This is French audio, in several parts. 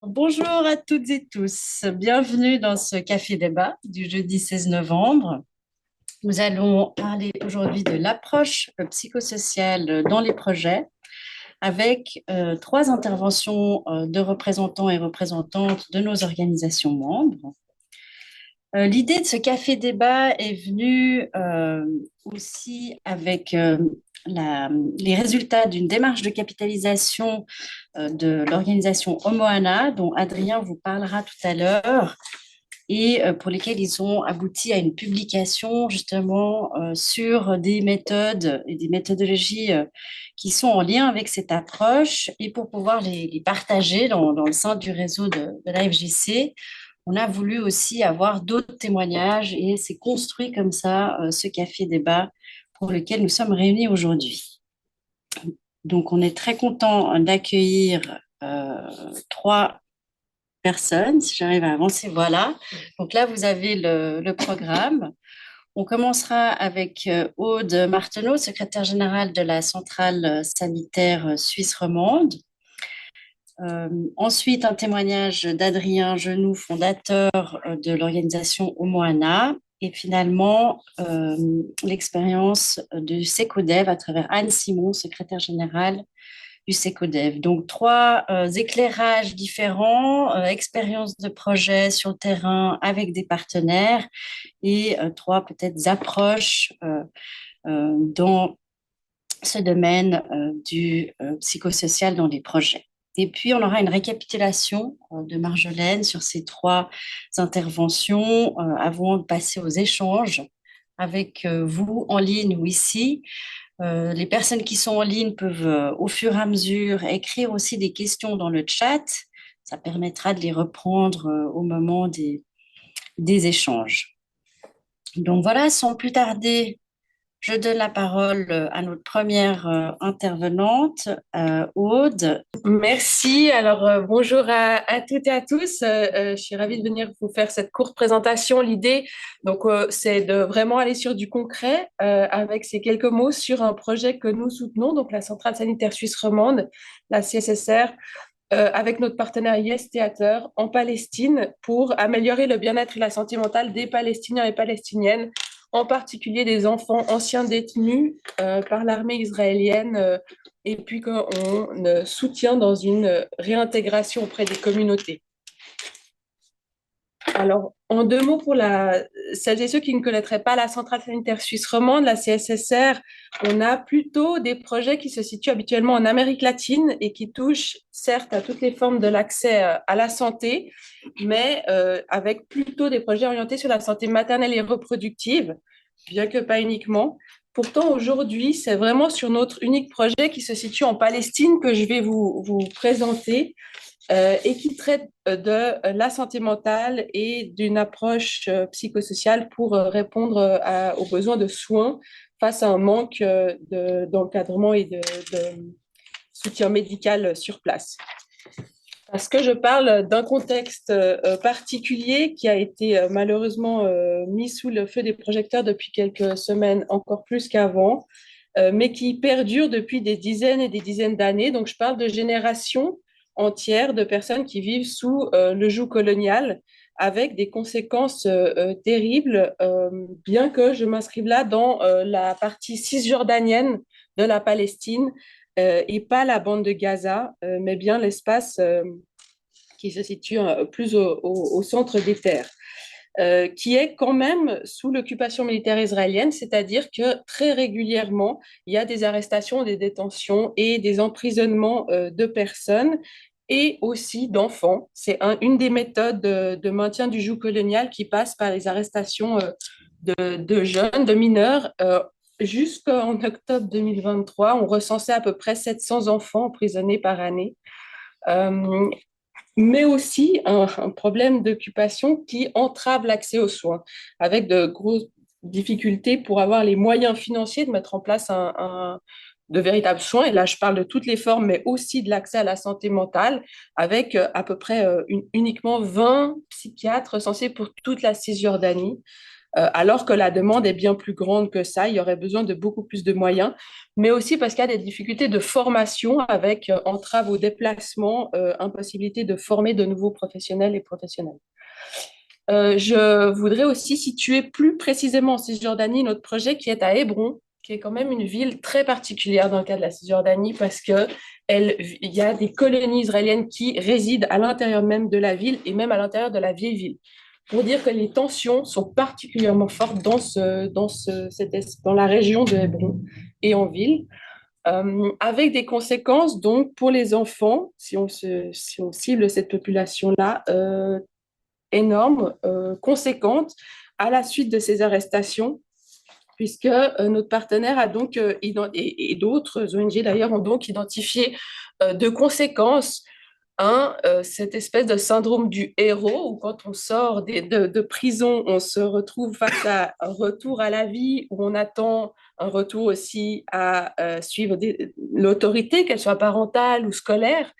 Bonjour à toutes et tous. Bienvenue dans ce café débat du jeudi 16 novembre. Nous allons parler aujourd'hui de l'approche psychosociale dans les projets avec trois interventions de représentants et représentantes de nos organisations membres. L'idée de ce café débat est venue aussi avec les résultats d'une démarche de capitalisation de l'organisation Omoana, dont Adrien vous parlera tout à l'heure, et pour lesquels ils ont abouti à une publication justement sur des méthodes et des méthodologies qui sont en lien avec cette approche, et pour pouvoir les partager dans le sein du réseau de la FJC. On a voulu aussi avoir d'autres témoignages et c'est construit comme ça ce café débat pour lequel nous sommes réunis aujourd'hui. Donc, on est très content d'accueillir trois personnes, si j'arrive à avancer. Voilà. Donc là, vous avez le programme. On commencera avec Aude Martenot, secrétaire générale de la centrale sanitaire suisse romande. Ensuite, un témoignage d'Adrien Genoux, fondateur de l'organisation Omoana. Et finalement, l'expérience du SECODEV à travers Anne Simon, secrétaire générale du SECODEV. Donc, trois éclairages différents, expériences de projet sur le terrain avec des partenaires et trois peut-être approches dans ce domaine du psychosocial dans les projets. Et puis, on aura une récapitulation de Marjolaine sur ces trois interventions avant de passer aux échanges avec vous en ligne ou ici. Les personnes qui sont en ligne peuvent au fur et à mesure écrire aussi des questions dans le chat. Ça permettra de les reprendre au moment des échanges. Donc voilà, sans plus tarder, je donne la parole à notre première intervenante, Aude. Merci. Alors, bonjour à toutes et à tous. Je suis ravie de venir vous faire cette courte présentation. L'idée, donc, c'est de vraiment aller sur du concret avec ces quelques mots sur un projet que nous soutenons, donc la Centrale sanitaire suisse romande, la CSSR, avec notre partenaire Yes Theater en Palestine pour améliorer le bien-être et la santé mentale des Palestiniens et Palestiniennes, en particulier des enfants anciens détenus par l'armée israélienne, et puis qu'on soutient dans une réintégration auprès des communautés. Alors, en deux mots pour celles et ceux qui ne connaîtraient pas la centrale sanitaire suisse romande, la CSSR, on a plutôt des projets qui se situent habituellement en Amérique latine et qui touchent certes à toutes les formes de l'accès à la santé, mais avec plutôt des projets orientés sur la santé maternelle et reproductive, bien que pas uniquement. Pourtant, aujourd'hui, c'est vraiment sur notre unique projet qui se situe en Palestine que je vais vous présenter et qui traite de la santé mentale et d'une approche psychosociale pour répondre aux besoins de soins face à un manque d'encadrement et de soutien médical sur place. Parce que je parle d'un contexte particulier qui a été malheureusement mis sous le feu des projecteurs depuis quelques semaines, encore plus qu'avant, mais qui perdure depuis des dizaines et des dizaines d'années. Donc, je parle de générations entières de personnes qui vivent sous le joug colonial avec des conséquences terribles, bien que je m'inscrive là dans la partie cisjordanienne de la Palestine et pas la bande de Gaza, mais bien l'espace qui se situe plus au centre des terres. Qui est quand même sous l'occupation militaire israélienne, c'est-à-dire que très régulièrement, il y a des arrestations, des détentions et des emprisonnements de personnes et aussi d'enfants. C'est une des méthodes de maintien du joug colonial qui passe par les arrestations de jeunes, de mineurs. Jusqu'en octobre 2023, on recensait à peu près 700 enfants emprisonnés par année. Euh, mais aussi un problème d'occupation qui entrave l'accès aux soins, avec de grosses difficultés pour avoir les moyens financiers de mettre en place de véritables soins. Et là, je parle de toutes les formes, mais aussi de l'accès à la santé mentale, avec à peu près uniquement 20 psychiatres recensés pour toute la Cisjordanie. alors que la demande est bien plus grande que ça. Il y aurait besoin de beaucoup plus de moyens, mais aussi parce qu'il y a des difficultés de formation avec entraves au déplacement, impossibilité de former de nouveaux professionnels et professionnels. Je voudrais aussi situer plus précisément en Cisjordanie notre projet qui est à Hébron, qui est quand même une ville très particulière dans le cas de la Cisjordanie parce que il y a des colonies israéliennes qui résident à l'intérieur même de la ville et même à l'intérieur de la vieille ville. Pour dire que les tensions sont particulièrement fortes dans la région de Hébron et en ville, avec des conséquences donc pour les enfants, si on cible cette population-là, énorme, conséquente à la suite de ces arrestations, puisque notre partenaire a donc, et d'autres ONG d'ailleurs, ont donc identifié de conséquences cette espèce de syndrome du héros, où quand on sort de prison, on se retrouve face à un retour à la vie, où on attend un retour aussi à suivre l'autorité, qu'elle soit parentale ou scolaire,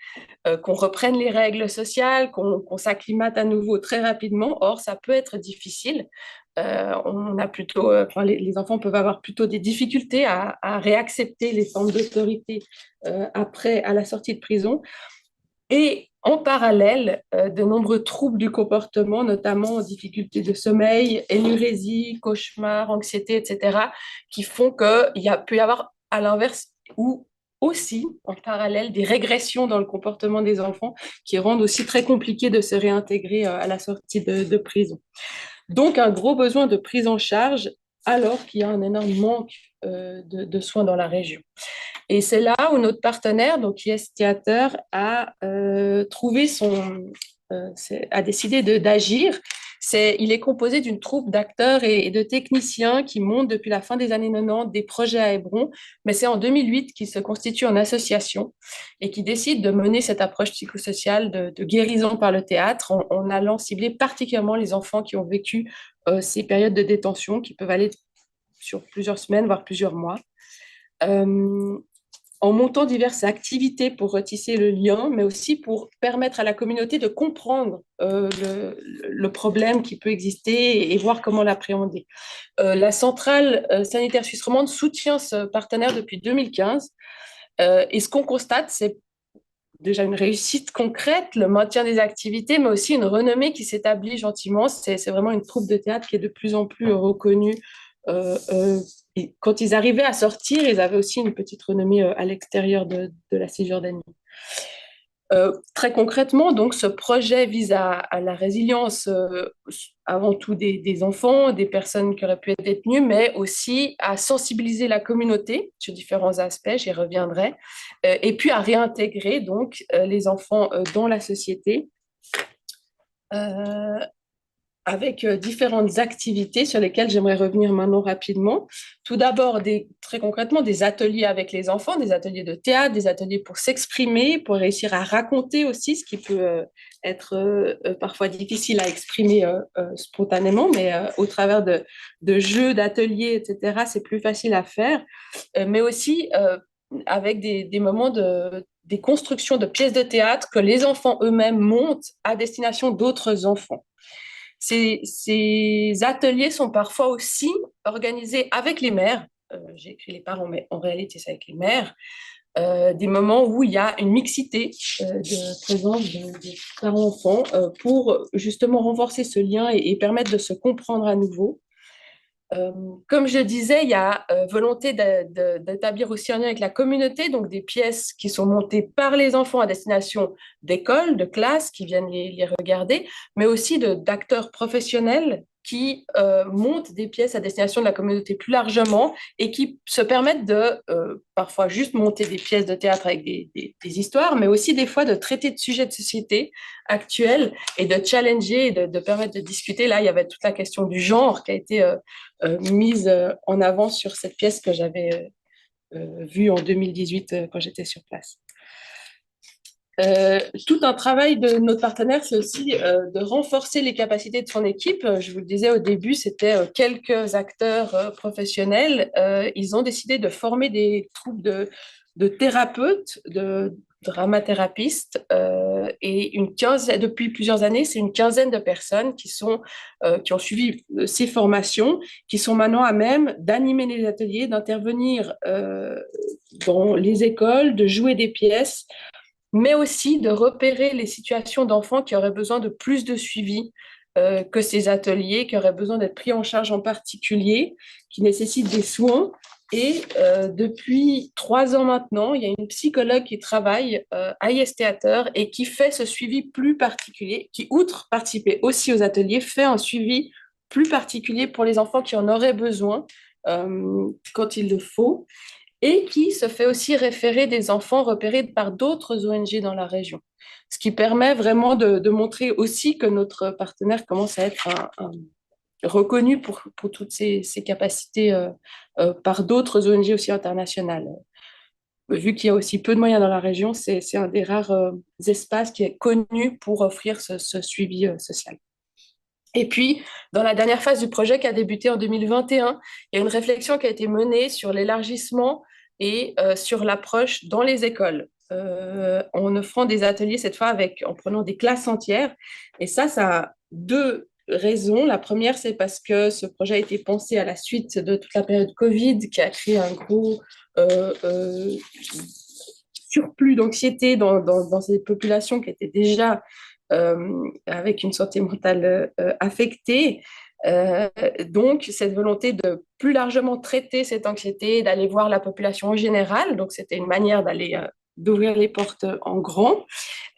qu'on reprenne les règles sociales, qu'on s'acclimate à nouveau très rapidement. Or, ça peut être difficile. On a plutôt, les enfants peuvent avoir plutôt des difficultés à réaccepter les formes d'autorité après, à la sortie de prison. Et en parallèle, de nombreux troubles du comportement, notamment difficultés de sommeil, énurésie, cauchemars, anxiété, etc., qui font peut y avoir à l'inverse ou aussi en parallèle des régressions dans le comportement des enfants qui rendent aussi très compliqué de se réintégrer à la sortie de prison. Donc, un gros besoin de prise en charge alors qu'il y a un énorme manque de soins dans la région. Et c'est là où notre partenaire, donc Yes Theater, a décidé d'agir. Il est composé d'une troupe d'acteurs et de techniciens qui montent depuis la fin des années 90 des projets à Hébron, mais c'est en 2008 qu'ils se constituent en association et qui décident de mener cette approche psychosociale de guérison par le théâtre en allant cibler particulièrement les enfants qui ont vécu ces périodes de détention qui peuvent aller sur plusieurs semaines, voire plusieurs mois. Euh, en montant diverses activités pour retisser le lien, mais aussi pour permettre à la communauté de comprendre le problème qui peut exister et voir comment l'appréhender. La centrale sanitaire suisse romande soutient ce partenaire depuis 2015 et ce qu'on constate, c'est déjà une réussite concrète, le maintien des activités, mais aussi une renommée qui s'établit gentiment. C'est vraiment une troupe de théâtre qui est de plus en plus reconnue. Et quand ils arrivaient à sortir, ils avaient aussi une petite renommée à l'extérieur de la Cisjordanie. Très concrètement, donc, ce projet vise à la résilience avant tout des enfants, des personnes qui auraient pu être détenues, mais aussi à sensibiliser la communauté sur différents aspects, j'y reviendrai, et puis à réintégrer donc les enfants dans la société. Avec différentes activités sur lesquelles j'aimerais revenir maintenant rapidement. Tout d'abord, très concrètement, des ateliers avec les enfants, des ateliers de théâtre, des ateliers pour s'exprimer, pour réussir à raconter aussi ce qui peut être parfois difficile à exprimer spontanément, mais au travers de jeux, d'ateliers, etc., c'est plus facile à faire, mais aussi avec des moments des constructions de pièces de théâtre que les enfants eux-mêmes montent à destination d'autres enfants. Ces ateliers sont parfois aussi organisés avec les mères. J'ai écrit les parents, mais en réalité, c'est avec les mères. Des moments où il y a une mixité de présence de parents-enfants pour justement renforcer ce lien et permettre de se comprendre à nouveau. Comme je le disais, il y a volonté d'établir aussi un lien avec la communauté, donc des pièces qui sont montées par les enfants à destination d'écoles, de classes qui viennent les regarder, mais aussi d'acteurs professionnels qui montent des pièces à destination de la communauté plus largement et qui se permettent de parfois juste monter des pièces de théâtre avec des histoires, mais aussi des fois de traiter de sujets de société actuels et de challenger et de permettre de discuter. Là, il y avait toute la question du genre qui a été mise en avant sur cette pièce que j'avais vue en 2018 quand j'étais sur place. Tout un travail de notre partenaire, c'est aussi de renforcer les capacités de son équipe. Je vous le disais au début, c'était quelques acteurs professionnels. Ils ont décidé de former des troupes de thérapeutes, dramathérapeutes et depuis plusieurs années, c'est une quinzaine de personnes qui ont suivi ces formations, qui sont maintenant à même d'animer les ateliers, d'intervenir dans les écoles, de jouer des pièces, mais aussi de repérer les situations d'enfants qui auraient besoin de plus de suivi que ces ateliers, qui auraient besoin d'être pris en charge en particulier, qui nécessitent des soins. Et depuis 3 ans maintenant, il y a une psychologue qui travaille à IS Theater et qui fait ce suivi plus particulier, qui, outre participer aussi aux ateliers, fait un suivi plus particulier pour les enfants qui en auraient besoin quand il le faut, et qui se fait aussi référer des enfants repérés par d'autres ONG dans la région. Ce qui permet vraiment de montrer aussi que notre partenaire commence à être reconnu pour toutes ses capacités par d'autres ONG aussi internationales. Vu qu'il y a aussi peu de moyens dans la région, c'est un des rares espaces qui est connu pour offrir ce suivi social. Et puis, dans la dernière phase du projet qui a débuté en 2021, il y a une réflexion qui a été menée sur l'élargissement et sur l'approche dans les écoles, en offrant des ateliers cette fois en prenant des classes entières. Et ça a deux raisons. La première, c'est parce que ce projet a été pensé à la suite de toute la période Covid qui a créé un gros surplus d'anxiété dans ces populations qui étaient déjà avec une santé mentale affectée. Donc, cette volonté de plus largement traiter cette anxiété, d'aller voir la population en général, donc c'était une manière d'ouvrir les portes en grand,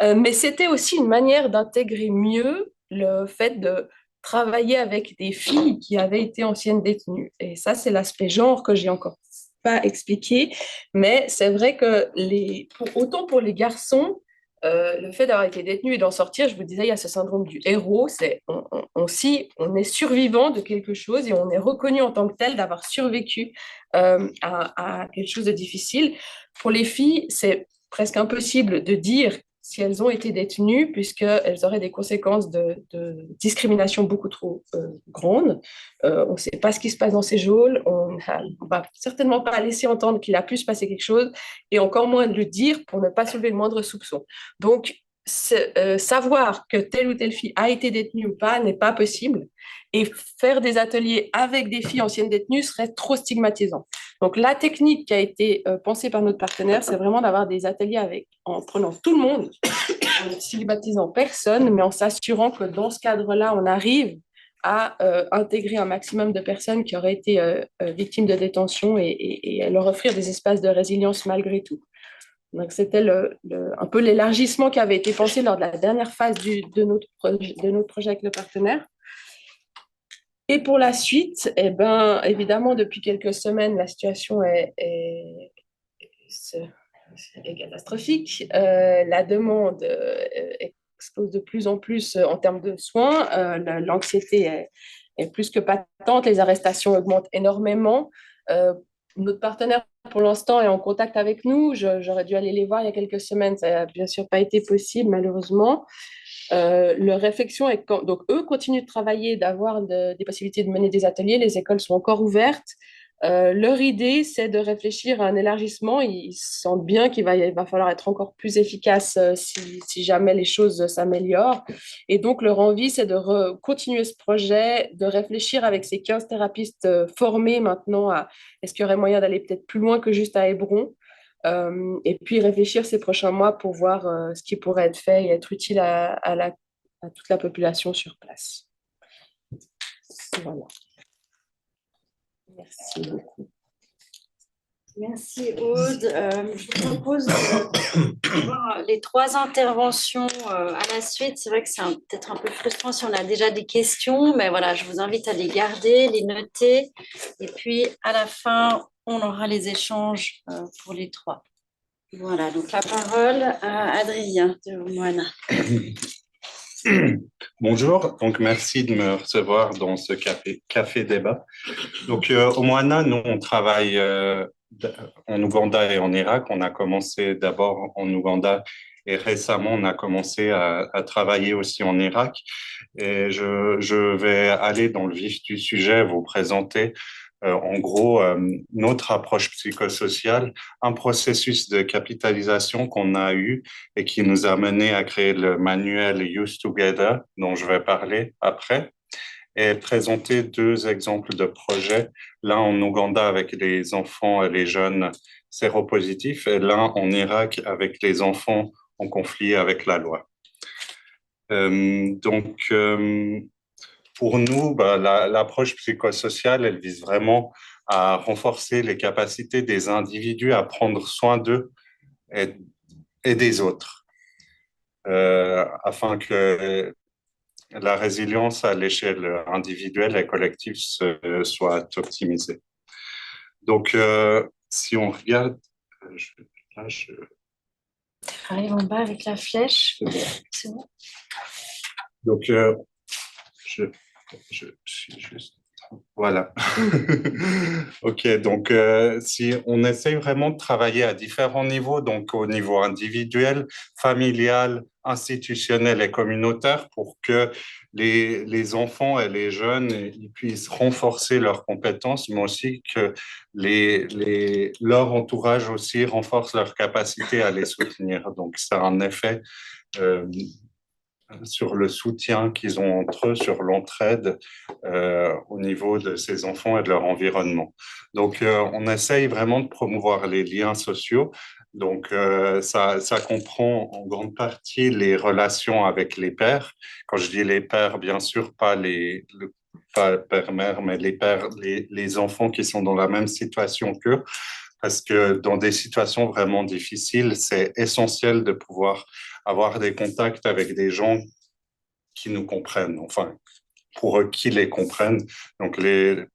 mais c'était aussi une manière d'intégrer mieux le fait de travailler avec des filles qui avaient été anciennes détenues. Et ça, c'est l'aspect genre que j'ai encore pas expliqué, mais c'est vrai que autant pour les garçons, le fait d'avoir été détenu et d'en sortir, je vous disais, il y a ce syndrome du héros, on est survivant de quelque chose et on est reconnu en tant que tel d'avoir survécu à quelque chose de difficile. Pour les filles, c'est presque impossible de dire si elles ont été détenues, puisqu'elles auraient des conséquences de discrimination beaucoup trop grandes. On ne sait pas ce qui se passe dans ces geôles, on ne va certainement pas laisser entendre qu'il a pu se passer quelque chose, et encore moins de le dire pour ne pas soulever le moindre soupçon. Donc, savoir que telle ou telle fille a été détenue ou pas n'est pas possible, et faire des ateliers avec des filles anciennes détenues serait trop stigmatisant. Donc, la technique qui a été pensée par notre partenaire, c'est vraiment d'avoir des ateliers en prenant tout le monde, en ne stigmatisant personne, mais en s'assurant que dans ce cadre-là, on arrive à intégrer un maximum de personnes qui auraient été victimes de détention et à leur offrir des espaces de résilience malgré tout. Donc, c'était un peu l'élargissement qui avait été pensé lors de la dernière phase de notre projet avec le partenaire. Et pour la suite, eh ben, évidemment, depuis quelques semaines, la situation est catastrophique. La demande explose de plus en plus en termes de soins. L'anxiété est plus que patente. Les arrestations augmentent énormément. Notre partenaire, pour l'instant, est en contact avec nous. J'aurais dû aller les voir il y a quelques semaines. Ça n'a bien sûr pas été possible, malheureusement. Leur réflexion est donc eux continuent de travailler, d'avoir des possibilités de mener des ateliers. Les écoles sont encore ouvertes. Leur idée, c'est de réfléchir à un élargissement. Ils sentent bien qu'il va falloir être encore plus efficace si jamais les choses s'améliorent. Et donc, leur envie, c'est de continuer ce projet, de réfléchir avec ces 15 thérapeutes formés maintenant à est-ce qu'il y aurait moyen d'aller peut-être plus loin que juste à Hébron. Et puis réfléchir ces prochains mois pour voir ce qui pourrait être fait et être utile à toute la population sur place. Voilà. Merci beaucoup. Merci Aude. Je vous propose de voir les trois interventions à la suite. C'est vrai que c'est peut-être un peu frustrant si on a déjà des questions, mais voilà, je vous invite à les garder, les noter. Et puis à la fin, on aura les échanges pour les trois. Voilà, donc la parole à Adrien de Moana. Bonjour, donc merci de me recevoir dans ce café débat. Donc au Moana, nous on travaille en Ouganda et en Irak. On a commencé d'abord en Ouganda et récemment on a commencé à travailler aussi en Irak. Et je vais aller dans le vif du sujet, vous présenter En gros, notre approche psychosociale, un processus de capitalisation qu'on a eu et qui nous a mené à créer le manuel Use Together, dont je vais parler après, et présenter deux exemples de projets, l'un en Ouganda avec les enfants et les jeunes séropositifs et l'un en Irak avec les enfants en conflit avec la loi. Donc, pour nous, bah, l'approche psychosociale, elle vise vraiment à renforcer les capacités des individus à prendre soin d'eux et, et des autres, afin que la résilience à l'échelle individuelle et collective soit optimisée. Donc, si on regarde, je, là, je, Arrive en bas avec la flèche. c'est bon. C'est bon. Donc, je, je suis juste. Voilà. OK, donc si on essaye vraiment de travailler à différents niveaux, donc au niveau individuel, familial, institutionnel et communautaire, pour que les enfants et les jeunes ils puissent renforcer leurs compétences, mais aussi que leur entourage aussi renforce leur capacité à les soutenir. Donc, ça a un effet euh, sur le soutien qu'ils ont entre eux, sur l'entraide au niveau de ces enfants et de leur environnement. Donc, on essaye vraiment de promouvoir les liens sociaux. Donc, ça comprend en grande partie les relations avec les pères. Quand je dis les pères, bien sûr, pas père-mère, mais les pères, les enfants qui sont dans la même situation qu'eux. Parce que dans des situations vraiment difficiles, c'est essentiel de pouvoir avoir des contacts avec des gens qui nous comprennent, enfin, pour eux qui les comprennent. Donc,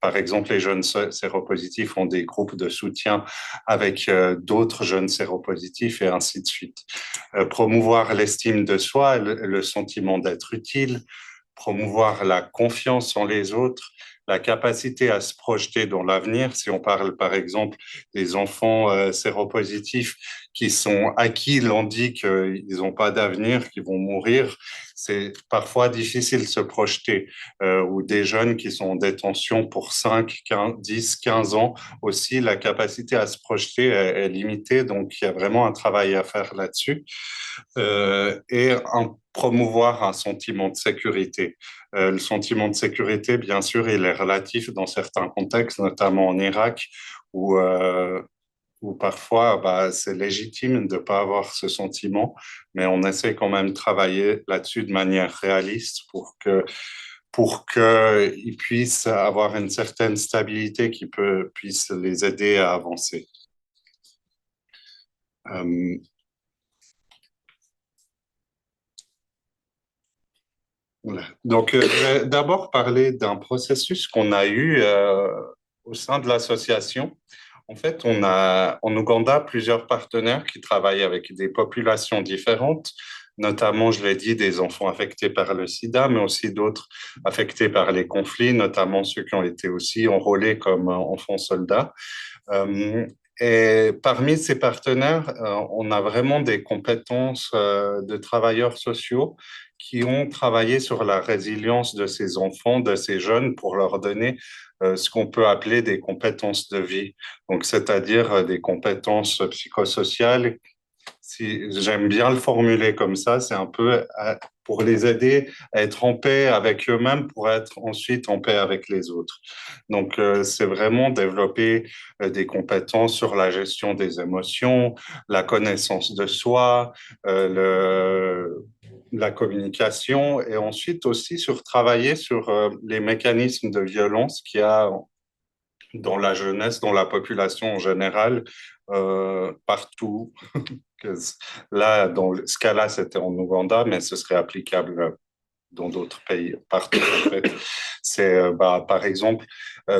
par exemple, les jeunes séropositifs ont des groupes de soutien avec d'autres jeunes séropositifs et ainsi de suite. Promouvoir l'estime de soi, le sentiment d'être utile, promouvoir la confiance en les autres, la capacité à se projeter dans l'avenir. Si on parle par exemple des enfants séropositifs qui sont acquis, l'on dit qu'ils n'ont pas d'avenir, qu'ils vont mourir, c'est parfois difficile de se projeter. Ou des jeunes qui sont en détention pour 5, 15, 10, 15 ans, aussi la capacité à se projeter est limitée. Donc il y a vraiment un travail à faire là-dessus. Promouvoir un sentiment de sécurité. Le sentiment de sécurité, bien sûr, il est relatif dans certains contextes, notamment en Irak, où parfois bah, c'est légitime de ne pas avoir ce sentiment, mais on essaie quand même de travailler là-dessus de manière réaliste pour qu'ils puissent avoir une certaine stabilité qui puisse les aider à avancer. Voilà. Donc, je vais d'abord parler d'un processus qu'on a eu au sein de l'association. En fait, on a en Ouganda plusieurs partenaires qui travaillent avec des populations différentes, notamment, je l'ai dit, des enfants affectés par le sida, mais aussi d'autres affectés par les conflits, notamment ceux qui ont été aussi enrôlés comme enfants soldats. Euh, et parmi ces partenaires, on a vraiment des compétences de travailleurs sociaux qui ont travaillé sur la résilience de ces enfants, de ces jeunes, pour leur donner ce qu'on peut appeler des compétences de vie. Donc, c'est-à-dire des compétences psychosociales. Si j'aime bien le formuler comme ça, c'est un peu pour les aider à être en paix avec eux-mêmes pour être ensuite en paix avec les autres. Donc, c'est vraiment développer des compétences sur la gestion des émotions, la connaissance de soi, la communication et ensuite aussi sur travailler sur les mécanismes de violence qu'il y a dans la jeunesse, dans la population en général, partout. Là, dans ce cas-là, c'était en Ouganda, mais ce serait applicable dans d'autres pays, partout en fait. C'est par exemple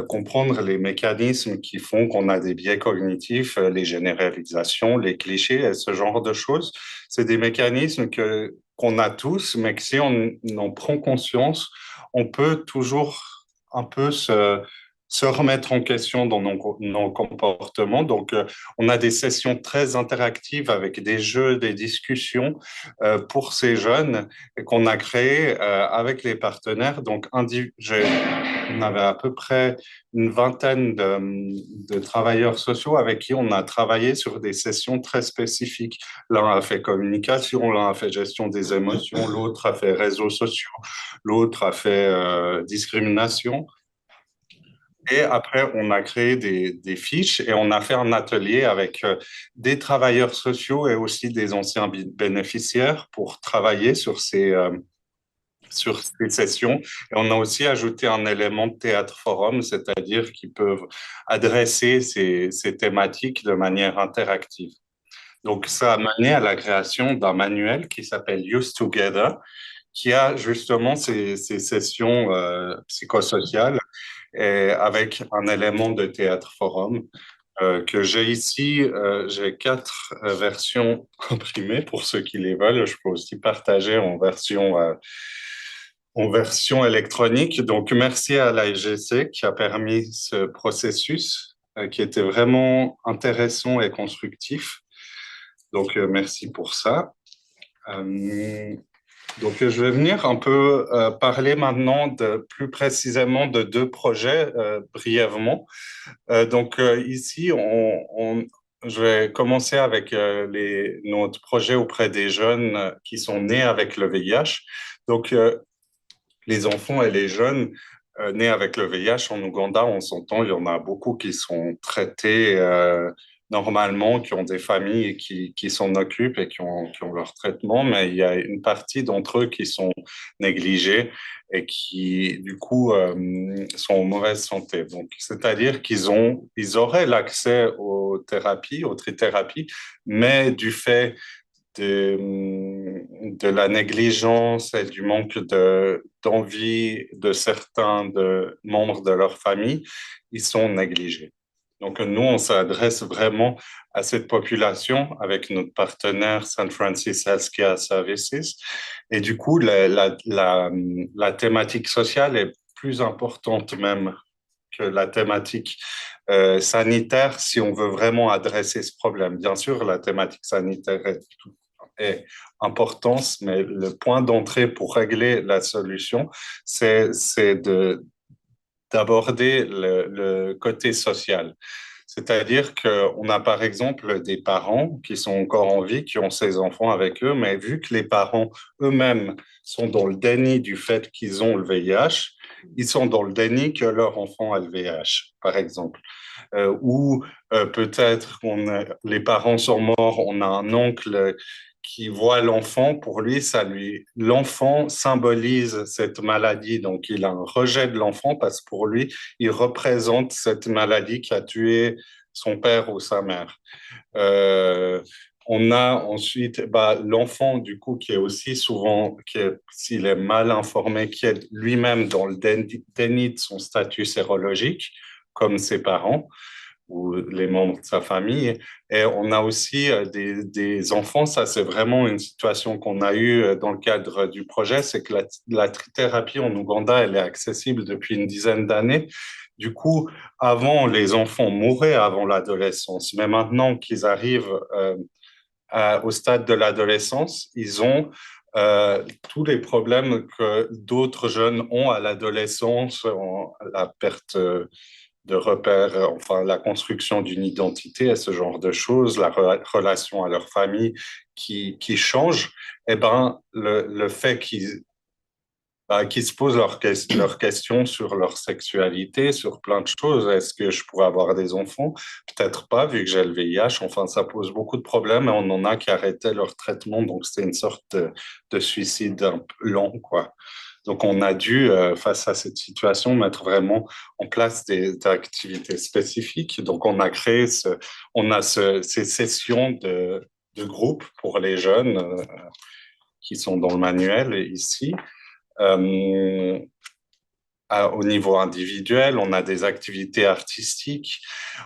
comprendre les mécanismes qui font qu'on a des biais cognitifs, les généralisations, les clichés, et ce genre de choses. C'est des mécanismes qu'on a tous, mais que si on en prend conscience, on peut toujours un peu se remettre en question dans nos comportements. Donc, on a des sessions très interactives avec des jeux, des discussions pour ces jeunes et qu'on a créées avec les partenaires. Donc, on avait à peu près une vingtaine de travailleurs sociaux avec qui on a travaillé sur des sessions très spécifiques. L'un a fait communication, l'un a fait gestion des émotions, l'autre a fait réseaux sociaux, l'autre a fait discrimination. Et après, on a créé des fiches et on a fait un atelier avec des travailleurs sociaux et aussi des anciens bénéficiaires pour travailler sur ces sessions. Et on a aussi ajouté un élément de théâtre forum, c'est-à-dire qu'ils peuvent adresser ces thématiques de manière interactive. Donc, ça a mené à la création d'un manuel qui s'appelle Youth Together, qui a justement ces sessions psychosociales et avec un élément de théâtre forum que j'ai ici. J'ai quatre versions imprimées pour ceux qui les veulent. Je peux aussi partager en version électronique. Donc, merci à la l'AIGC qui a permis ce processus qui était vraiment intéressant et constructif. Donc, merci pour ça. Euh, donc, je vais venir un peu parler maintenant plus précisément de deux projets brièvement. Ici, je vais commencer avec notre projet auprès des jeunes qui sont nés avec le VIH. Donc, les enfants et les jeunes nés avec le VIH en Ouganda, on s'entend, il y en a beaucoup qui sont traités normalement, qui ont des familles qui s'en occupent et qui ont leur traitement, mais il y a une partie d'entre eux qui sont négligés et qui, du coup, sont en mauvaise santé. Donc, c'est-à-dire ils auraient l'accès aux thérapies, aux trithérapies, mais du fait de la négligence et du manque d'envie de certains membres de leur famille, ils sont négligés. Donc, nous, on s'adresse vraiment à cette population avec notre partenaire St. Francis Healthcare Services. Et du coup, la thématique sociale est plus importante même que la thématique sanitaire si on veut vraiment adresser ce problème. Bien sûr, la thématique sanitaire est importante, mais le point d'entrée pour régler la solution, c'est d'aborder le côté social. C'est-à-dire qu'on a par exemple des parents qui sont encore en vie, qui ont ces enfants avec eux, mais vu que les parents eux-mêmes sont dans le déni du fait qu'ils ont le VIH, ils sont dans le déni que leur enfant a le VIH, par exemple. Ou peut-être les parents sont morts, on a un oncle qui voit l'enfant, pour lui, l'enfant symbolise cette maladie, donc il a un rejet de l'enfant parce que pour lui, il représente cette maladie qui a tué son père ou sa mère. Euh, on a ensuite l'enfant, du coup, qui est aussi souvent, s'il est mal informé, qui est lui-même dans le déni de son statut sérologique, comme ses parents ou les membres de sa famille. Et on a aussi des enfants, ça c'est vraiment une situation qu'on a eue dans le cadre du projet, c'est que la trithérapie en Ouganda, elle est accessible depuis une dizaine d'années. Du coup, avant, les enfants mouraient avant l'adolescence, mais maintenant qu'ils arrivent au stade de l'adolescence, ils ont tous les problèmes que d'autres jeunes ont à l'adolescence, la perte de repères, enfin la construction d'une identité et ce genre de choses, la relation à leur famille qui change, eh ben, le fait qu'ils se posent leurs questions sur leur sexualité, sur plein de choses. Est-ce que je pourrais avoir des enfants? Peut-être pas, vu que j'ai le VIH. Enfin, ça pose beaucoup de problèmes et on en a qui arrêtaient leur traitement. Donc, c'était une sorte de suicide un peu lent, quoi. Donc, on a dû, face à cette situation, mettre vraiment en place des activités spécifiques. Donc, on a créé ces sessions de groupe pour les jeunes qui sont dans le manuel ici. Euh, Au niveau individuel, on a des activités artistiques,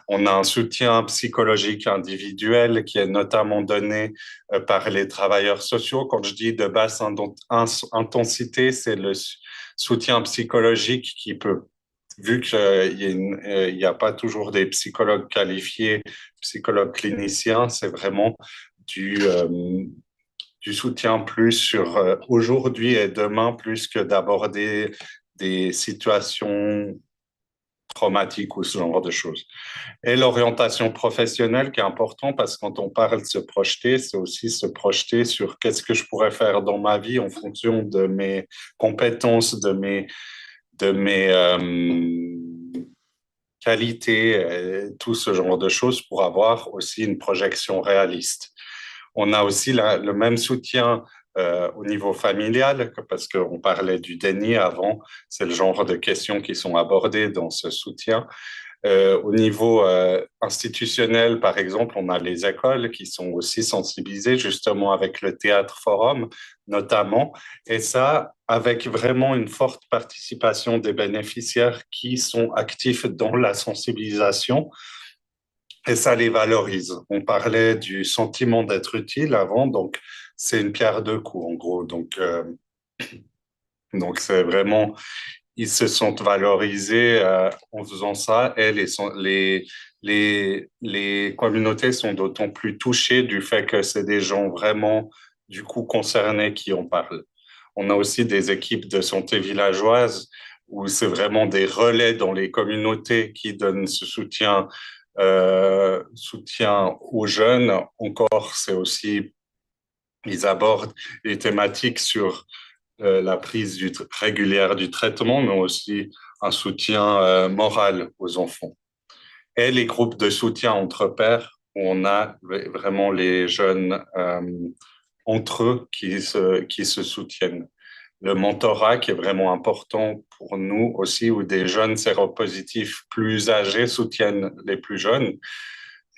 on a un soutien psychologique individuel qui est notamment donné par les travailleurs sociaux. Quand je dis de basse intensité, c'est le soutien psychologique qui peut vu qu'il n'y a pas toujours des psychologues qualifiés, psychologues cliniciens, c'est vraiment du, euh, du soutien plus sur aujourd'hui et demain, plus que d'aborder des situations traumatiques ou ce genre de choses. Et l'orientation professionnelle qui est important parce que quand on parle de se projeter, c'est aussi se projeter sur qu'est-ce que je pourrais faire dans ma vie en fonction de mes compétences, de mes qualités, tout ce genre de choses pour avoir aussi une projection réaliste. On a aussi le même soutien au niveau familial, parce qu'on parlait du déni avant, c'est le genre de questions qui sont abordées dans ce soutien. Au niveau institutionnel, par exemple, on a les écoles qui sont aussi sensibilisées justement avec le théâtre forum notamment, et ça avec vraiment une forte participation des bénéficiaires qui sont actifs dans la sensibilisation et ça les valorise. On parlait du sentiment d'être utile avant, donc c'est une pierre deux coups en gros. Donc c'est vraiment ils se sentent valorisés en faisant ça et les communautés sont d'autant plus touchées du fait que c'est des gens vraiment du coup concernés qui en parlent. On a aussi des équipes de santé villageoise où c'est vraiment des relais dans les communautés qui donnent ce soutien aux jeunes. Encore, c'est aussi, ils abordent les thématiques sur la prise régulière du traitement, mais aussi un soutien moral aux enfants. Et les groupes de soutien entre pairs, où on a vraiment les jeunes entre eux qui se soutiennent. Le mentorat qui est vraiment important pour nous aussi, où des jeunes séropositifs plus âgés soutiennent les plus jeunes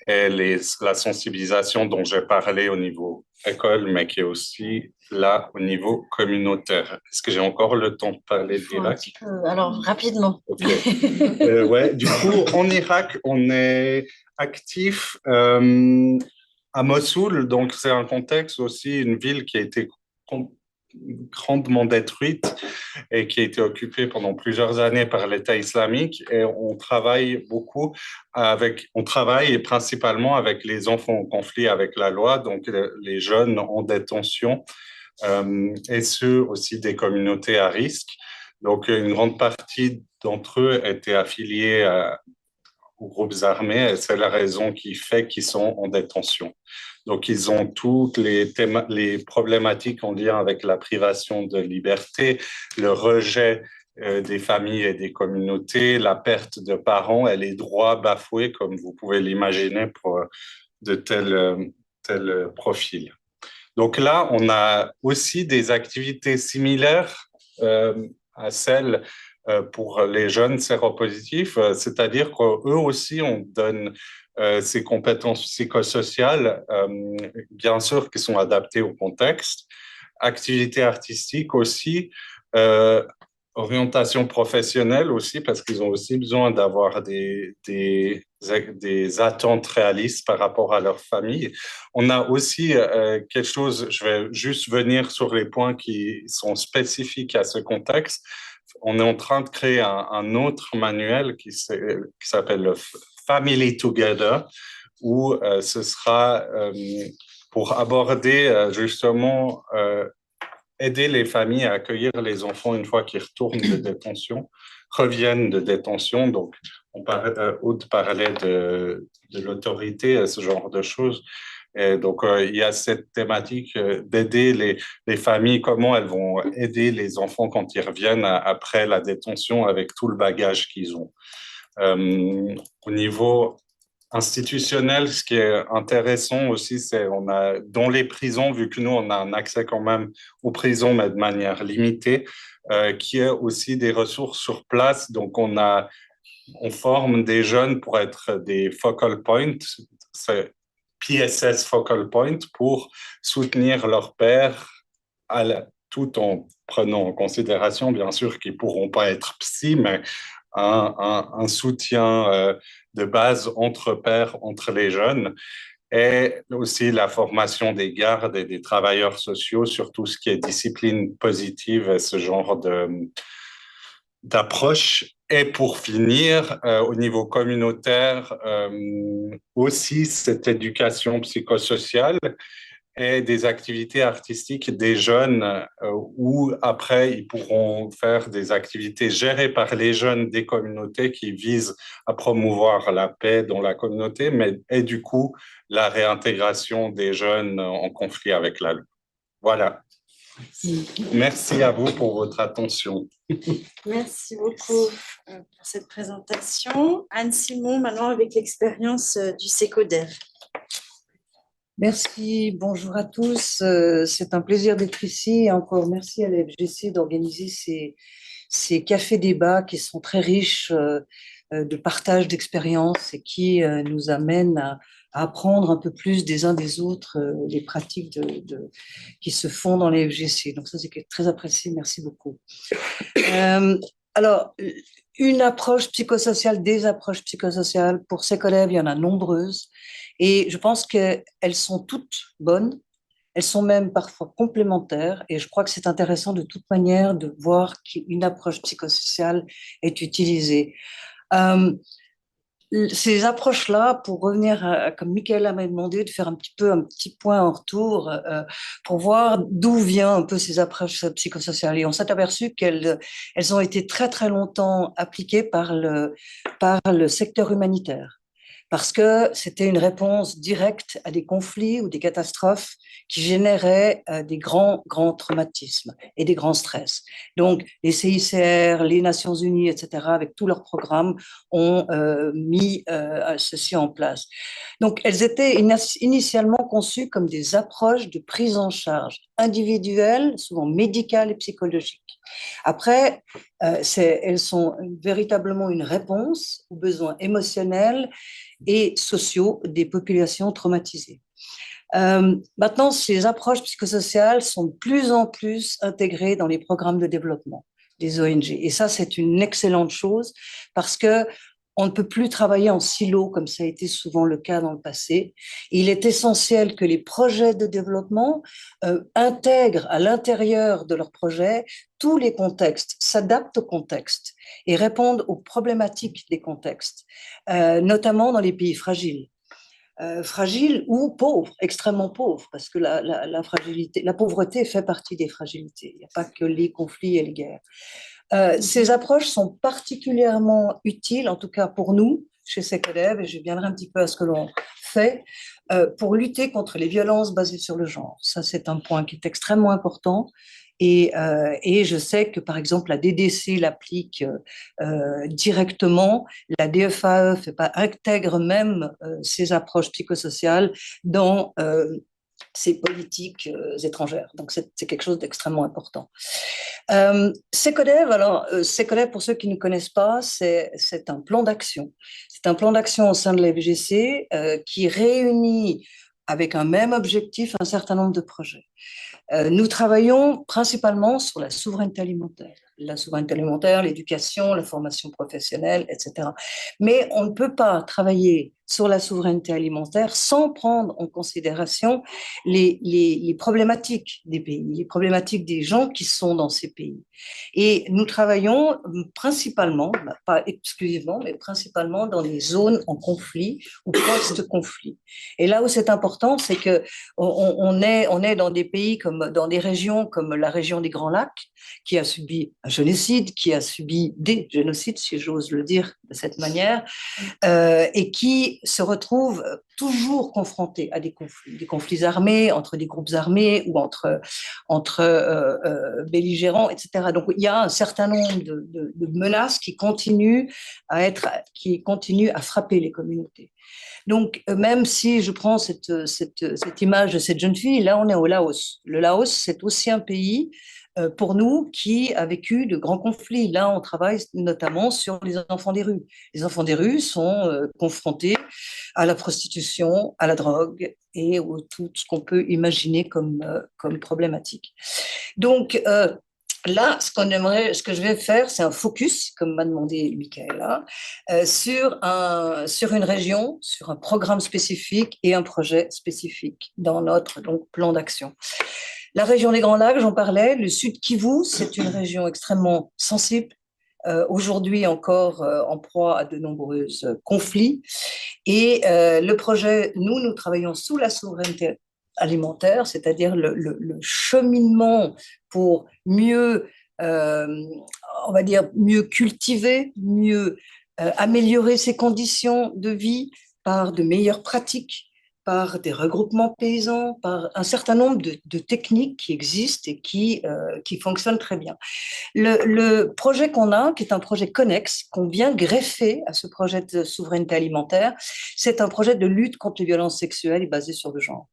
et la sensibilisation dont j'ai parlé au niveau école, mais qui est aussi là au niveau communautaire. Est-ce que j'ai encore le temps de parler d'Irak? Alors, rapidement. Okay. Ouais, du coup, en Irak, on est actif à Mossoul, donc c'est un contexte aussi, une ville qui a été grandement détruite et qui a été occupée pendant plusieurs années par l'État islamique. Et on travaille beaucoup on travaille principalement avec les enfants en conflit avec la loi, donc les jeunes en détention, et ceux aussi des communautés à risque. Donc, une grande partie d'entre eux étaient affiliés aux groupes armés et c'est la raison qui fait qu'ils sont en détention. Donc, ils ont toutes les problématiques en lien avec la privation de liberté, le rejet des familles et des communautés, la perte de parents et les droits bafoués, comme vous pouvez l'imaginer pour de tels profils. Donc là, on a aussi des activités similaires à celles pour les jeunes séropositifs, c'est-à-dire qu'eux aussi, on donne ces compétences psychosociales, bien sûr, qui sont adaptées au contexte, activités artistiques aussi, euh, orientation professionnelle aussi, parce qu'ils ont aussi besoin d'avoir des attentes réalistes par rapport à leur famille. On a aussi quelque chose, je vais juste venir sur les points qui sont spécifiques à ce contexte. On est en train de créer un autre manuel qui s'appelle le Family Together, où ce sera pour aborder justement aider les familles à accueillir les enfants une fois qu'ils retournent de détention, reviennent de détention. Donc, Aude parlait de l'autorité, ce genre de choses. Et donc, il y a cette thématique d'aider les familles, comment elles vont aider les enfants quand ils reviennent après la détention avec tout le bagage qu'ils ont. Au niveau institutionnel, ce qui est intéressant aussi, c'est on a dans les prisons, vu que nous on a un accès quand même aux prisons, mais de manière limitée, qui est aussi des ressources sur place. Donc on forme des jeunes pour être des focal points, c'est PSS focal point pour soutenir leurs pairs tout en prenant en considération, bien sûr, qu'ils ne pourront pas être psy, mais un soutien de base entre pairs, entre les jeunes, et aussi la formation des gardes et des travailleurs sociaux sur tout ce qui est discipline positive et ce genre d'approche. Et pour finir, au niveau communautaire, aussi cette éducation psychosociale et des activités artistiques des jeunes où après ils pourront faire des activités gérées par les jeunes des communautés qui visent à promouvoir la paix dans la communauté, mais et du coup la réintégration des jeunes en conflit avec la loi. Voilà. Merci à vous pour votre attention. Merci beaucoup pour cette présentation. Anne Simon, maintenant avec l'expérience du SECODEV. Merci, bonjour à tous. C'est un plaisir d'être ici. Et encore merci à la FGC d'organiser ces cafés-débats qui sont très riches de partage d'expériences et qui nous amènent à apprendre un peu plus des uns des autres les pratiques qui se font dans les FGC. Donc ça, c'est très apprécié. Merci beaucoup. Alors, une approche psychosociale, des approches psychosociales, pour ces collègues, il y en a nombreuses. Et je pense qu'elles sont toutes bonnes, elles sont même parfois complémentaires, et je crois que c'est intéressant de toute manière de voir qu'une approche psychosociale est utilisée. Ces approches-là, pour revenir comme Michaela m'a demandé de faire un petit point en retour pour voir d'où vient un peu ces approches psychosociales. Et on s'est aperçu qu'elles ont été très très longtemps appliquées par le secteur humanitaire, parce que c'était une réponse directe à des conflits ou des catastrophes qui généraient des grands traumatismes et des grands stress. Donc, les CICR, les Nations Unies, etc., avec tous leurs programmes, ont mis ceci en place. Donc, elles étaient initialement conçues comme des approches de prise en charge individuelle, souvent médicale et psychologique. Après, elles sont véritablement une réponse aux besoins émotionnels et sociaux des populations traumatisées. Maintenant, ces approches psychosociales sont de plus en plus intégrées dans les programmes de développement des ONG. Et ça, c'est une excellente chose parce que on ne peut plus travailler en silo comme ça a été souvent le cas dans le passé. Il est essentiel que les projets de développement intègrent à l'intérieur de leurs projets tous les contextes, s'adaptent au contexte et répondent aux problématiques des contextes, notamment dans les pays fragiles. Fragiles ou pauvres, extrêmement pauvres, parce que la fragilité, la pauvreté fait partie des fragilités. Il n'y a pas que les conflits et les guerres. Ces approches sont particulièrement utiles, en tout cas pour nous, chez SECODEV, et je viendrai un petit peu à ce que l'on fait, pour lutter contre les violences basées sur le genre. Ça, c'est un point qui est extrêmement important. Et je sais que, par exemple, la DDC l'applique directement, la DFAE intègre même ces approches psychosociales dans ces politiques étrangères. Donc, c'est quelque chose d'extrêmement important. SECODEV, pour ceux qui ne connaissent pas, c'est un plan d'action. C'est un plan d'action au sein de la FGC qui réunit avec un même objectif un certain nombre de projets. Nous travaillons principalement sur la souveraineté alimentaire. La souveraineté alimentaire, l'éducation, la formation professionnelle, etc. Mais on ne peut pas travailler sur la souveraineté alimentaire sans prendre en considération les problématiques des pays, les problématiques des gens qui sont dans ces pays. Et nous travaillons principalement, pas exclusivement, mais principalement dans les zones en conflit ou post-conflit. Et là où c'est important, c'est que on est dans des pays dans des régions comme la région des Grands Lacs, qui a subi un génocide, qui a subi des génocides, si j'ose le dire de cette manière, et qui se retrouvent toujours confrontés à des conflits armés, entre des groupes armés ou entre belligérants, etc. Donc il y a un certain nombre de menaces qui continuent à frapper les communautés. Donc, même si je prends cette image de cette jeune fille, là, on est au Laos. Le Laos, c'est aussi un pays, pour nous, qui a vécu de grands conflits. Là, on travaille notamment sur les enfants des rues. Les enfants des rues sont confrontés à la prostitution, à la drogue et à tout ce qu'on peut imaginer comme problématique. Donc, là, ce que je vais faire, c'est un focus, comme m'a demandé Michaela, sur une région, sur un programme spécifique et un projet spécifique dans notre plan d'action. La région des Grands Lacs, j'en parlais, le Sud Kivu, c'est une région extrêmement sensible, aujourd'hui encore en proie à de nombreux conflits. Et le projet, nous travaillons sous la souveraineté alimentaire, c'est-à-dire le cheminement pour mieux, on va dire, mieux cultiver, mieux améliorer ses conditions de vie par de meilleures pratiques, par des regroupements paysans, par un certain nombre de techniques qui existent et qui fonctionnent très bien. Le projet qu'on a, qui est un projet connexe, qu'on vient greffer à ce projet de souveraineté alimentaire, c'est un projet de lutte contre les violences sexuelles et basé sur le genre.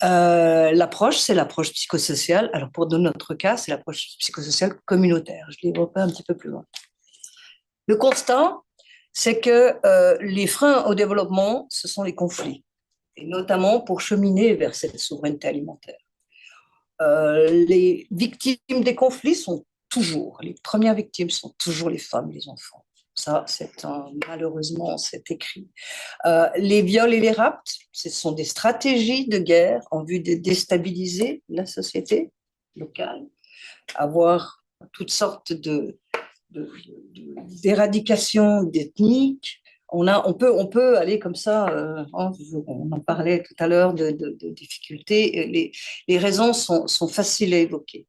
L'approche, c'est l'approche psychosociale. Alors, pour notre cas, c'est l'approche psychosociale communautaire. Je l'évoquerai un petit peu plus loin. Le constat, c'est que les freins au développement, ce sont les conflits, et notamment pour cheminer vers cette souveraineté alimentaire. Les victimes des conflits sont les premières victimes sont toujours les femmes, les enfants. Ça, malheureusement, c'est écrit. Les viols et les rapts, ce sont des stratégies de guerre en vue de déstabiliser la société locale, avoir toutes sortes d'éradication d'ethniques. On peut aller comme ça, on en parlait tout à l'heure de difficultés, les raisons sont faciles à évoquer.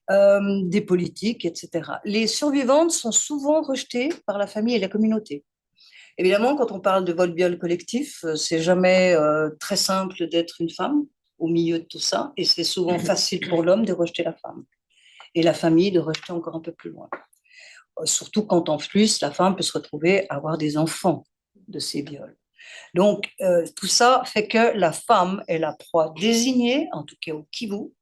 Des politiques, etc. Les survivantes sont souvent rejetées par la famille et la communauté. Évidemment, quand on parle de vol-viol collectif, c'est jamais très simple d'être une femme au milieu de tout ça, et c'est souvent facile pour l'homme de rejeter la femme, et la famille de rejeter encore un peu plus loin. Surtout quand en plus, la femme peut se retrouver à avoir des enfants de ces viols. Donc, tout ça fait que la femme est la proie désignée, en tout cas au Kivu,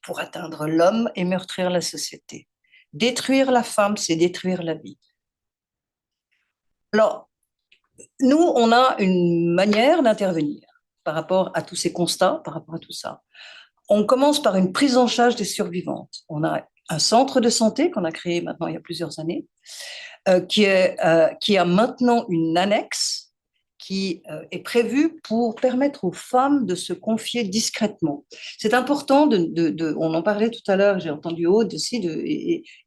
pour atteindre l'homme et meurtrir la société. Détruire la femme, c'est détruire la vie. Alors, nous, on a une manière d'intervenir par rapport à tous ces constats, par rapport à tout ça. On commence par une prise en charge des survivantes. On a un centre de santé qu'on a créé maintenant il y a plusieurs années, qui a maintenant une annexe qui est prévue pour permettre aux femmes de se confier discrètement. C'est important, on en parlait tout à l'heure, j'ai entendu Aude aussi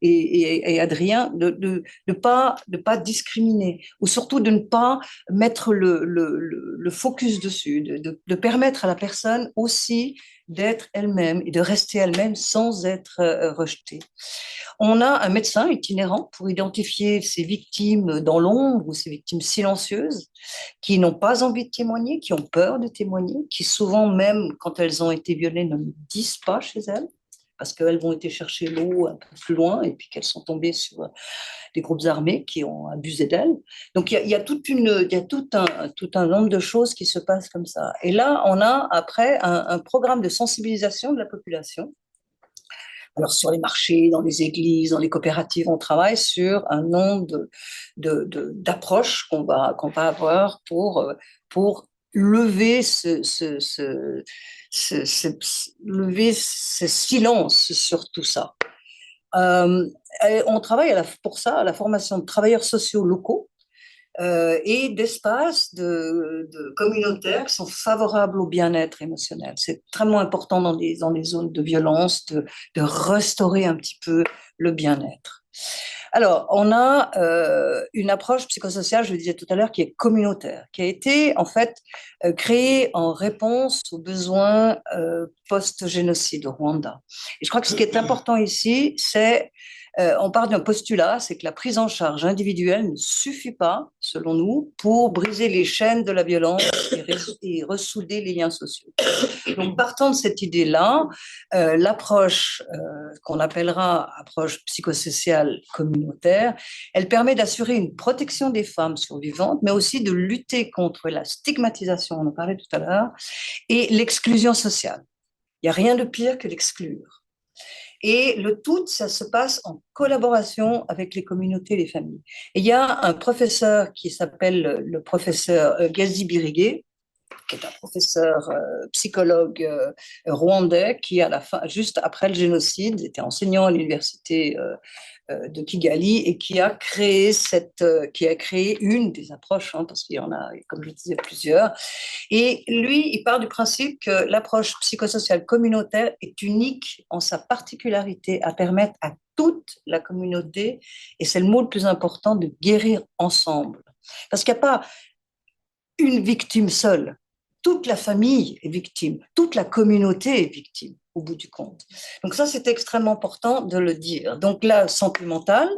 et Adrien, de pas discriminer, ou surtout de ne pas mettre le focus dessus, de permettre à la personne aussi d'être elle-même et de rester elle-même sans être rejetée. On a un médecin itinérant pour identifier ces victimes dans l'ombre ou ces victimes silencieuses qui n'ont pas envie de témoigner, qui ont peur de témoigner, qui souvent même quand elles ont été violées ne le disent pas chez elles parce qu'elles vont été chercher l'eau un peu plus loin et puis qu'elles sont tombées sur des groupes armés qui ont abusé d'elles. Donc il y a tout un nombre de choses qui se passent comme ça. Et là, on a après un programme de sensibilisation de la population. Alors, sur les marchés, dans les églises, dans les coopératives, on travaille sur un nombre d'approches qu'on va avoir pour lever lever ce silence sur tout ça. On travaille pour ça à la formation de travailleurs sociaux locaux et d'espaces communautaires qui sont favorables au bien-être émotionnel. C'est extrêmement important dans les zones de violence de restaurer un petit peu le bien-être. Alors, on a une approche psychosociale, je le disais tout à l'heure, qui est communautaire, qui a été en fait créée en réponse aux besoins post-génocide au Rwanda. Et je crois que ce qui est important ici, c'est on part d'un postulat, c'est que la prise en charge individuelle ne suffit pas, selon nous, pour briser les chaînes de la violence et ressouder les liens sociaux. Donc, partant de cette idée-là, l'approche qu'on appellera approche psychosociale communautaire, elle permet d'assurer une protection des femmes survivantes, mais aussi de lutter contre la stigmatisation, on en parlait tout à l'heure, et l'exclusion sociale. Il n'y a rien de pire que l'exclure. Et le tout, ça se passe en collaboration avec les communautés et les familles. Et il y a un professeur qui s'appelle le professeur Gazi Birigué, qui est un professeur psychologue rwandais, qui, à la fin, juste après le génocide, était enseignant à l'université de Kigali et qui a créé une des approches, hein, parce qu'il y en a, comme je disais, plusieurs. Et lui, il part du principe que l'approche psychosociale communautaire est unique en sa particularité à permettre à toute la communauté, et c'est le mot le plus important, de guérir ensemble. Parce qu'il n'y a pas une victime seule. Toute la famille est victime, toute la communauté est victime, au bout du compte. Donc ça, c'est extrêmement important de le dire. Donc la santé mentale,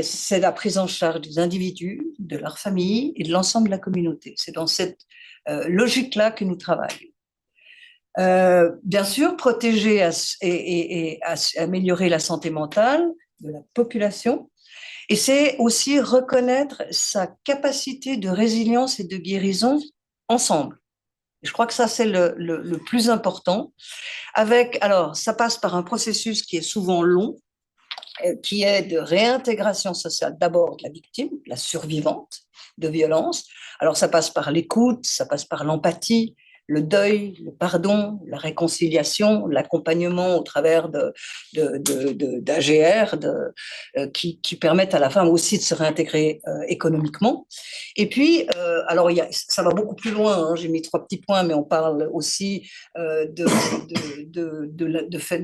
c'est la prise en charge des individus, de leur famille et de l'ensemble de la communauté. C'est dans cette logique-là que nous travaillons. Bien sûr, protéger et améliorer la santé mentale de la population. Et c'est aussi reconnaître sa capacité de résilience et de guérison ensemble. Je crois que ça, c'est le plus important. Alors, ça passe par un processus qui est souvent long, qui est de réintégration sociale, d'abord de la victime, la survivante de violence. Alors, ça passe par l'écoute, ça passe par l'empathie, le deuil, le pardon, la réconciliation, l'accompagnement au travers d'AGR qui permettent à la femme aussi de se réintégrer économiquement. Et puis, alors ça va beaucoup plus loin, hein, j'ai mis 3 petits points, mais on parle aussi de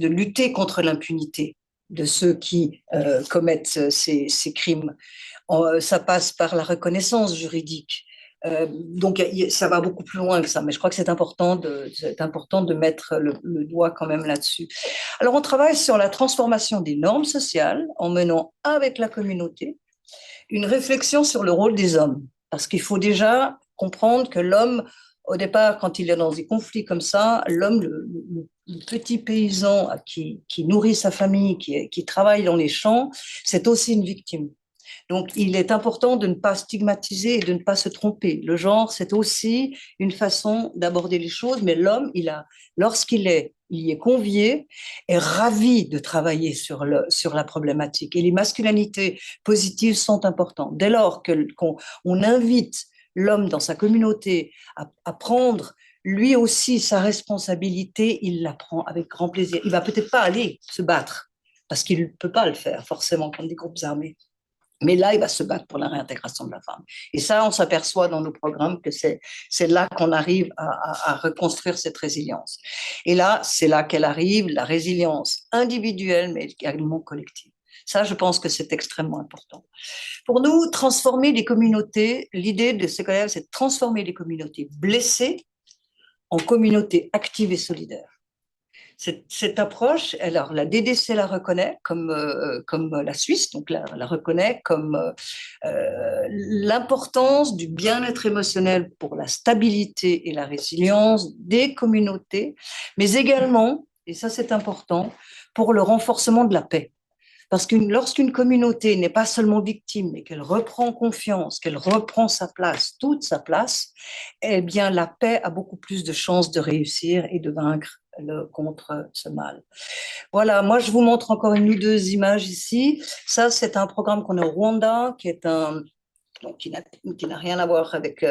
lutter contre l'impunité de ceux qui commettent ces crimes. Ça passe par la reconnaissance juridique. Donc, ça va beaucoup plus loin que ça, mais je crois que c'est important de mettre le doigt quand même là-dessus. Alors, on travaille sur la transformation des normes sociales en menant avec la communauté une réflexion sur le rôle des hommes, parce qu'il faut déjà comprendre que l'homme, au départ, quand il est dans des conflits comme ça, l'homme, le petit paysan qui nourrit sa famille, qui travaille dans les champs, c'est aussi une victime. Donc, il est important de ne pas stigmatiser et de ne pas se tromper. Le genre, c'est aussi une façon d'aborder les choses, mais l'homme, lorsqu'il y est convié, est ravi de travailler sur la problématique. Et les masculinités positives sont importantes. Dès lors qu'on invite l'homme dans sa communauté à prendre lui aussi sa responsabilité, il la prend avec grand plaisir. Il va peut-être pas aller se battre, parce qu'il ne peut pas le faire forcément contre des groupes armés. Mais là, il va se battre pour la réintégration de la femme. Et ça, on s'aperçoit dans nos programmes que c'est là qu'on arrive à reconstruire cette résilience. Et là, c'est là qu'elle arrive, la résilience individuelle, mais également collective. Ça, je pense que c'est extrêmement important. Pour nous, transformer les communautés, l'idée de ces collègues, c'est de transformer les communautés blessées en communautés actives et solidaires. Cette approche, alors la DDC la reconnaît comme la Suisse, donc la reconnaît comme l'importance du bien-être émotionnel pour la stabilité et la résilience des communautés, mais également, et ça c'est important, pour le renforcement de la paix. Parce que lorsqu'une communauté n'est pas seulement victime, mais qu'elle reprend confiance, qu'elle reprend sa place, toute sa place, eh bien la paix a beaucoup plus de chances de réussir et de vaincre contre ce mal. Voilà, moi je vous montre encore une ou deux images ici. Ça, c'est un programme qu'on a au Rwanda, qui n'a rien à voir avec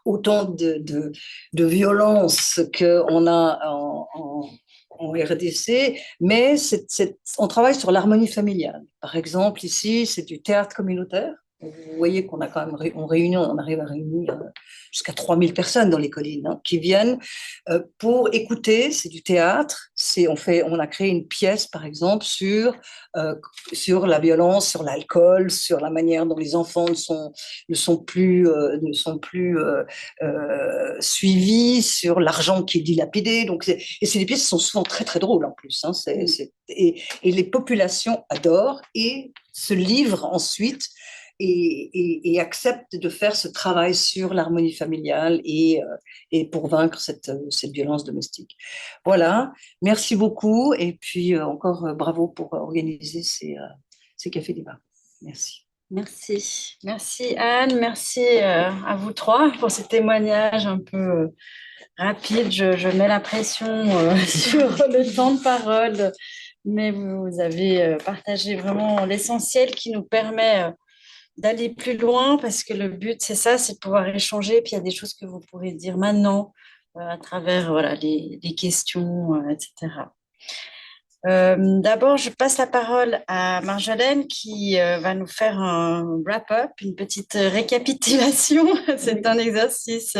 autant de violence qu'on a en RDC, mais on travaille sur l'harmonie familiale. Par exemple, ici, c'est du théâtre communautaire. Vous voyez qu'on a quand même, on arrive à réunir jusqu'à 3000 personnes dans les collines, hein, qui viennent pour écouter. C'est du théâtre. On a créé une pièce, par exemple, sur la violence, sur l'alcool, sur la manière dont les enfants ne sont plus suivis, sur l'argent qui est dilapidé. Donc, et c'est des pièces qui sont souvent très, très drôles en plus. Hein, et les populations adorent et se livrent ensuite et accepte de faire ce travail sur l'harmonie familiale et pour vaincre cette violence domestique. Voilà, merci beaucoup et puis encore bravo pour organiser ces cafés débats. Merci. Merci Anne, merci à vous trois pour ces témoignages un peu rapides. Je mets la pression sur le temps de parole, mais vous avez partagé vraiment l'essentiel qui nous permet d'aller plus loin parce que le but, c'est ça, c'est de pouvoir échanger. Puis il y a des choses que vous pourrez dire maintenant à travers voilà, les questions, etc. D'abord, je passe la parole à Marjolaine qui va nous faire un wrap-up, une petite récapitulation. C'est un exercice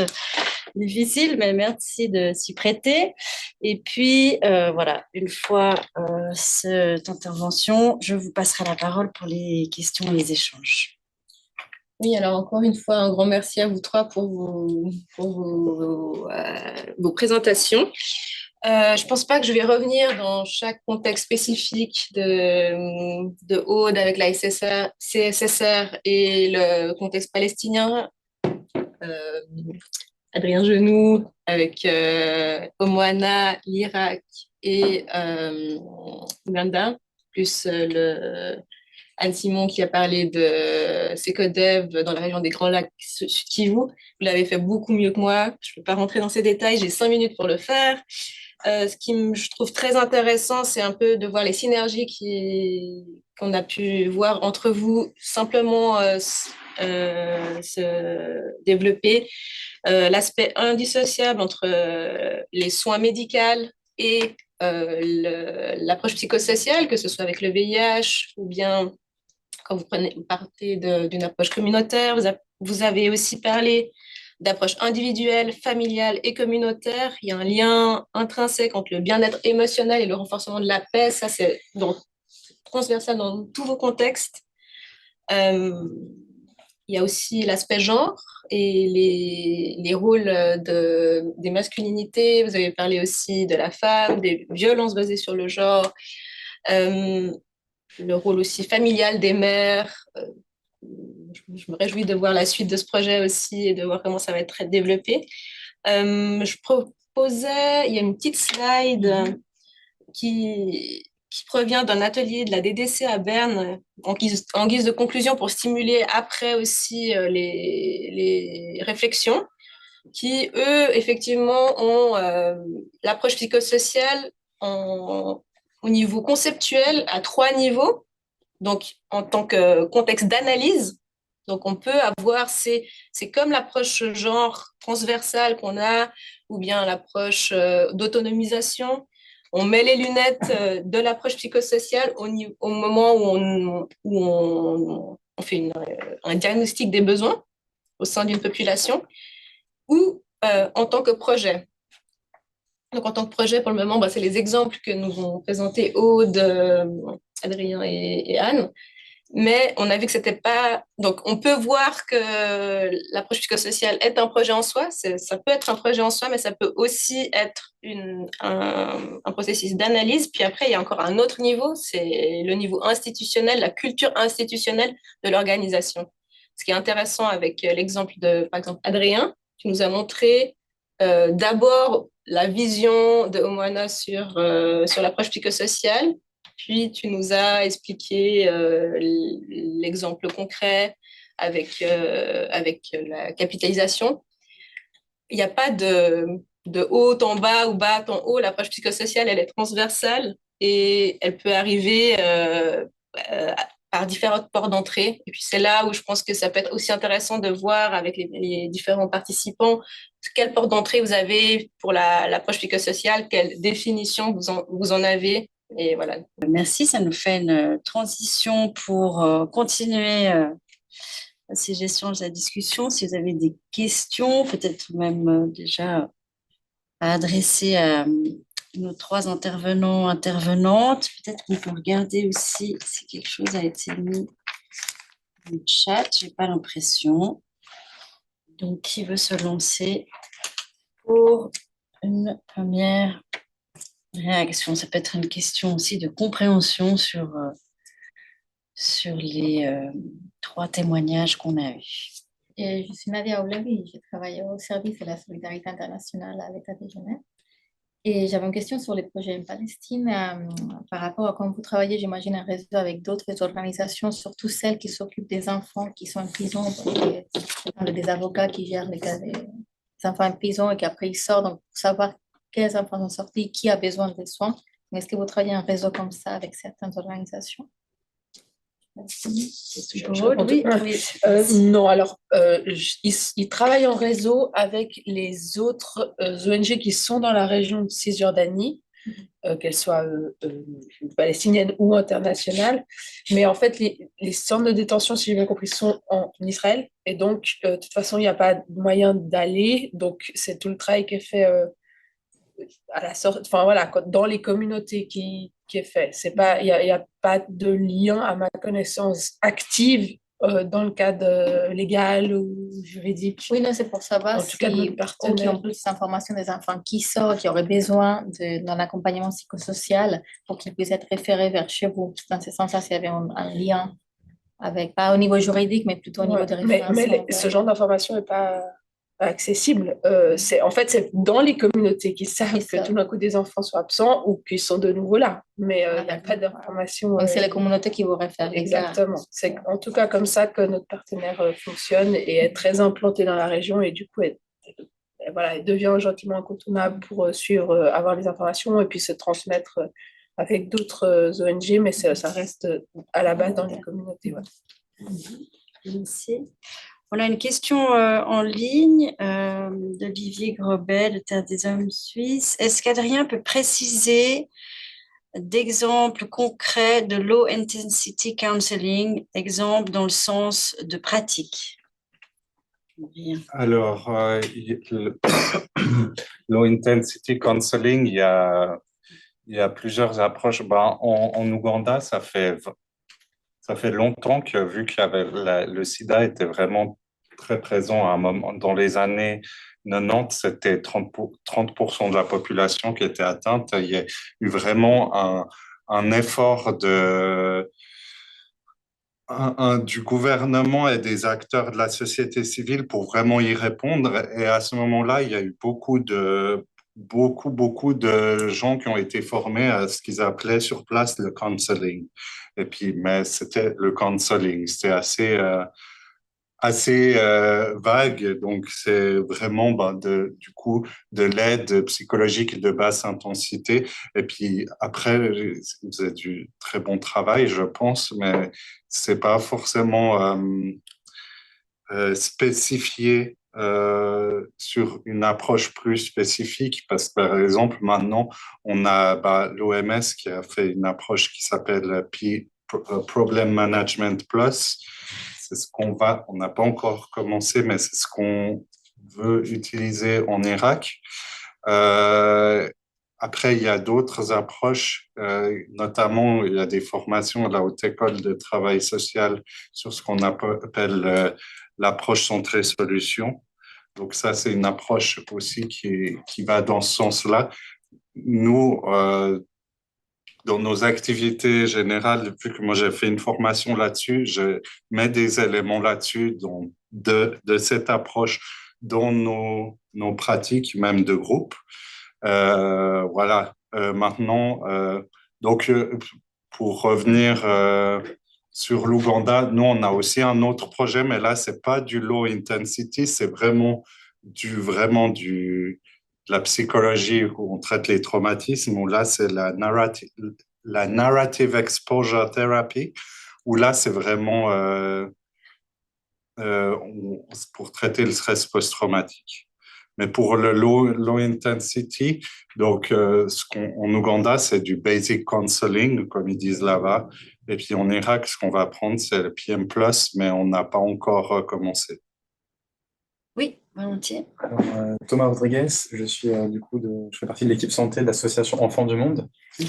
difficile, mais merci de s'y prêter. Et puis, voilà, une fois cette intervention, je vous passerai la parole pour les questions et les échanges. Oui, alors encore une fois, un grand merci à vous trois pour vos présentations. Je ne pense pas que je vais revenir dans chaque contexte spécifique de Aude avec la CSSR et le contexte palestinien. Adrien Genoux avec Omoana, l'Irak et Ouganda, plus Anne Simon qui a parlé de Secodev dans la région des Grands Lacs Kivu. Vous l'avez fait beaucoup mieux que moi. Je ne peux pas rentrer dans ces détails, j'ai 5 minutes pour le faire. Ce qui je trouve très intéressant, c'est un peu de voir les synergies qu'on a pu voir entre vous simplement se développer. L'aspect indissociable entre les soins médicaux et l'approche psychosociale, que ce soit avec le VIH ou bien quand vous partez d'une approche communautaire. Vous avez aussi parlé d'approche individuelle, familiale et communautaire. Il y a un lien intrinsèque entre le bien-être émotionnel et le renforcement de la paix. Ça, c'est transversal dans tous vos contextes. Il y a aussi l'aspect genre et les rôles des masculinités. Vous avez parlé aussi de la femme, des violences basées sur le genre, le rôle aussi familial des mères. Je me réjouis de voir la suite de ce projet aussi et de voir comment ça va être développé. Je proposais, il y a une petite slide qui provient d'un atelier de la DDC à Berne en guise de conclusion pour stimuler après aussi les réflexions qui, eux, effectivement, ont l'approche psychosociale au niveau conceptuel à 3 niveaux. Donc, en tant que contexte d'analyse, donc on peut avoir, c'est comme l'approche genre transversale qu'on a, ou bien l'approche d'autonomisation. On met les lunettes de l'approche psychosociale au moment où on fait un diagnostic des besoins au sein d'une population, ou en tant que projet. Donc, en tant que projet, pour le moment, c'est les exemples que nous ont présentés Aude, Adrien et Anne. Mais on a vu que c'était pas. Donc, on peut voir que l'approche psychosociale est un projet en soi. Ça peut être un projet en soi, mais ça peut aussi être un processus d'analyse. Puis après, il y a encore un autre niveau, c'est le niveau institutionnel, la culture institutionnelle de l'organisation. Ce qui est intéressant avec l'exemple de, par exemple, Adrien, qui nous a montré d'abord la vision de Omoana sur l'approche psychosociale. Puis, tu nous as expliqué l'exemple concret avec la capitalisation. Il n'y a pas de haut en bas ou bas en haut. L'approche psychosociale, elle est transversale et elle peut arriver par différentes portes d'entrée. Et puis, c'est là où je pense que ça peut être aussi intéressant de voir avec les différents participants quelle porte d'entrée vous avez pour l'approche psychosociale, quelle définition vous en avez. Et voilà. Merci, ça nous fait une transition pour continuer ces échanges, la discussion. Si vous avez des questions, peut-être même déjà à adresser à nos 3 intervenants, intervenantes, peut-être qu'on peut regarder aussi si quelque chose a été mis dans le chat. Je n'ai pas l'impression. Donc, qui veut se lancer pour une première réaction? Ça peut être une question aussi de compréhension sur les 3 témoignages qu'on a eus. Je suis Nadia Oulavi, je travaille au service de la solidarité internationale à l'État de Genève. Et j'avais une question sur les projets en Palestine par rapport à quand vous travaillez, j'imagine, un réseau avec d'autres organisations, surtout celles qui s'occupent des enfants qui sont en prison, des avocats qui gèrent les cas des enfants en prison et qu'après ils sortent, donc pour savoir quels enfants sont sortis, qui a besoin de soins. Est-ce que vous travaillez un réseau comme ça avec certaines organisations? Aude, oui, oui. Non, alors, ils travaillent en réseau avec les autres ONG qui sont dans la région de Cisjordanie, qu'elles soient palestiniennes ou internationales. Mais en fait, les centres de détention, si j'ai bien compris, sont en Israël. Et donc, de toute façon, il n'y a pas de moyen d'aller. Donc, c'est tout le travail qui est fait à la sorte, enfin voilà, dans les communautés qui est fait. C'est pas, y a pas de lien à ma connaissance active dans le cadre légal ou juridique. Oui, non, c'est pour savoir En tout cas, de notre si, partenaire. qui ont plus d'informations des enfants qui sortent, qui auraient besoin d'un accompagnement psychosocial pour qu'ils puissent être référés vers chez vous. Dans ce sens-là, s'il y avait un lien avec, pas au niveau juridique, mais plutôt au niveau Ouais, des mais référencements. ce genre d'information n'est pas accessible. En fait, c'est dans les communautés qui savent C'est que ça. tout d'un coup des enfants sont absents ou qu'ils sont de nouveau là. Mais il n'y a d'accord. pas d'information. Donc, c'est les communautés qui vous réfèrent. Exactement. C'est en tout cas comme ça que notre partenaire fonctionne et est très implanté dans la région et du coup, voilà, elle devient gentiment incontournable pour suivre, avoir les informations et puis se transmettre avec d'autres ONG, mais ça reste à la base dans les communautés. Ouais. Merci. On a une question en ligne d'Olivier Grobet de Terre des Hommes Suisse. Est-ce qu'Adrien peut préciser d'exemples concrets de low intensity counseling, exemple dans le sens de pratique? Alors, low intensity counseling, il y a plusieurs approches. En Ouganda, ça fait longtemps que, vu que le sida était vraiment très présent à un moment, dans les années 90, c'était 30% de la population qui était atteinte. Il y a eu vraiment un effort du gouvernement et des acteurs de la société civile pour vraiment y répondre. Et à ce moment-là, il y a eu beaucoup de gens qui ont été formés à ce qu'ils appelaient sur place le counseling. Et puis, mais c'était le counseling, c'était assez vague. Donc, c'est vraiment du coup de l'aide psychologique de basse intensité. Et puis après, vous faites du très bon travail, je pense, mais c'est pas forcément spécifié sur une approche plus spécifique parce que, par exemple, maintenant, on a l'OMS qui a fait une approche qui s'appelle Problem Management Plus. C'est ce on n'a pas encore commencé, mais c'est ce qu'on veut utiliser en Irak. Après, il y a d'autres approches, notamment il y a des formations à la Haute École de travail social sur ce qu'on appelle l'approche centrée solution. Donc ça, c'est une approche aussi qui va dans ce sens-là. Nous, dans nos activités générales, vu que moi j'ai fait une formation là-dessus, je mets des éléments là-dessus de cette approche dans nos pratiques, même de groupe. Voilà. Maintenant, donc pour revenir sur l'Ouganda, nous on a aussi un autre projet, mais là c'est pas du low intensity, c'est vraiment de la psychologie où on traite les traumatismes, où là c'est la narrative exposure therapy, où là c'est vraiment pour traiter le stress post-traumatique. Mais pour le low intensity, donc en Ouganda, c'est du basic counseling, comme ils disent là-bas. Et puis en Irak, ce qu'on va apprendre, c'est le PM+, mais on n'a pas encore commencé. Oui, volontiers. Alors, Thomas Rodriguez, je fais partie de l'équipe santé de l'association Enfants du Monde. Et,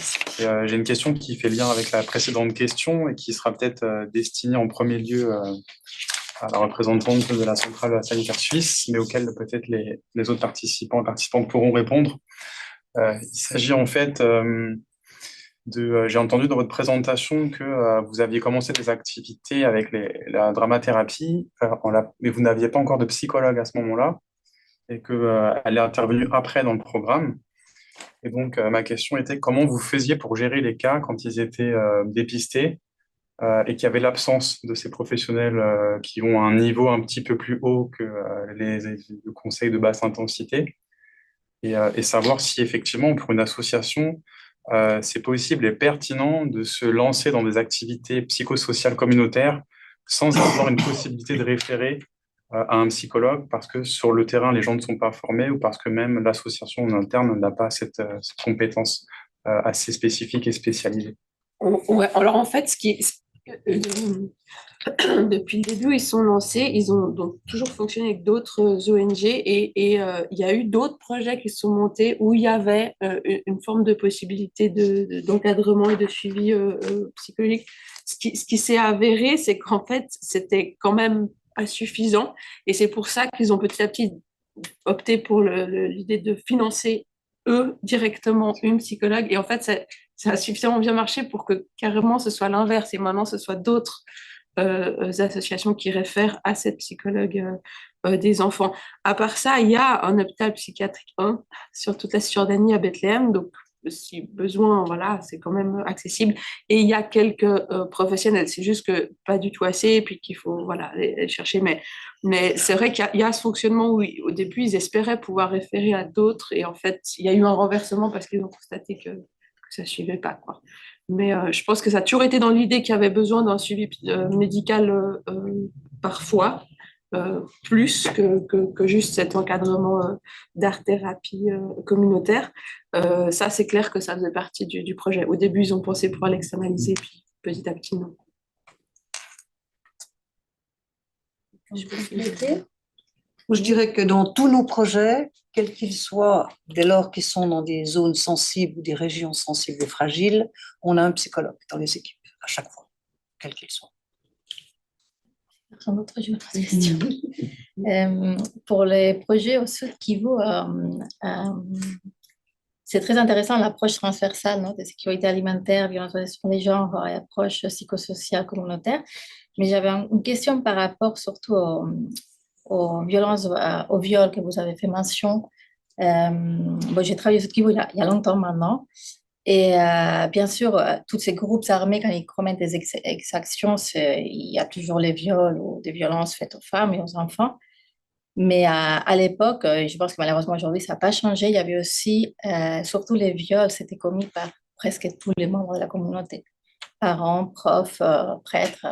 j'ai une question qui fait lien avec la précédente question et qui sera peut-être destinée en premier lieu à la représentante de la centrale sanitaire suisse, mais auquel peut-être les autres participants et participantes pourront répondre. Il s'agit en fait j'ai entendu dans votre présentation que vous aviez commencé des activités avec la dramathérapie, mais vous n'aviez pas encore de psychologue à ce moment-là, et qu'elle est intervenue après dans le programme. Et donc, ma question était comment vous faisiez pour gérer les cas quand ils étaient dépistés et qu'il y avait l'absence de ces professionnels qui ont un niveau un petit peu plus haut que le conseil de basse intensité, et savoir si effectivement, pour une association, c'est possible et pertinent de se lancer dans des activités psychosociales communautaires sans avoir une possibilité de référer à un psychologue parce que sur le terrain, les gens ne sont pas formés ou parce que même l'association en interne n'a pas cette compétence assez spécifique et spécialisée. Ouais, alors en fait, euh, depuis le début, ils sont lancés, ils ont donc toujours fonctionné avec d'autres ONG il y a eu d'autres projets qui se sont montés où il y avait une forme de possibilité d'encadrement et de suivi psychologique. Ce qui s'est avéré, c'est qu'en fait, c'était quand même pas suffisant et c'est pour ça qu'ils ont petit à petit opté pour l'idée de financer eux directement une psychologue. Et en fait, ça a suffisamment bien marché pour que carrément ce soit l'inverse et maintenant ce soit d'autres associations qui réfèrent à cette psychologue des enfants. À part ça, il y a un hôpital psychiatrique 1 sur toute la Cisjordanie à Bethléem, donc si besoin, voilà, c'est quand même accessible. Et il y a quelques professionnels, c'est juste que pas du tout assez, et puis qu'il faut voilà, aller chercher. Mais c'est vrai qu'il y a ce fonctionnement où au début, ils espéraient pouvoir référer à d'autres, et en fait, il y a eu un renversement parce qu'ils ont constaté que ça ne suivait pas, quoi. Mais je pense que ça a toujours été dans l'idée qu'il y avait besoin d'un suivi médical parfois, plus que juste cet encadrement d'art-thérapie communautaire. Ça, c'est clair que ça faisait partie du projet. Au début, ils ont pensé pouvoir l'externaliser, puis petit à petit, non. Je dirais que dans tous nos projets, quels qu'ils soient, dès lors qu'ils sont dans des zones sensibles ou des régions sensibles et fragiles, on a un psychologue dans les équipes, à chaque fois, quels qu'ils soient. Un autre, j'ai une autre question. Pour les projets au Sud Kivu, c'est très intéressant l'approche transversale, non, de sécurité alimentaire, violence sur les genres et approche psychosociale communautaire. Mais j'avais une question par rapport surtout aux violences, au viol que vous avez fait mention. Bon, j'ai travaillé au Sud Kivu il y a longtemps maintenant. Et bien sûr, tous ces groupes armés, quand ils commettent des exactions, il y a toujours les viols ou des violences faites aux femmes et aux enfants. Mais à l'époque, je pense que malheureusement aujourd'hui, ça n'a pas changé. Il y avait aussi, surtout les viols, c'était commis par presque tous les membres de la communauté. Parents, profs, prêtres,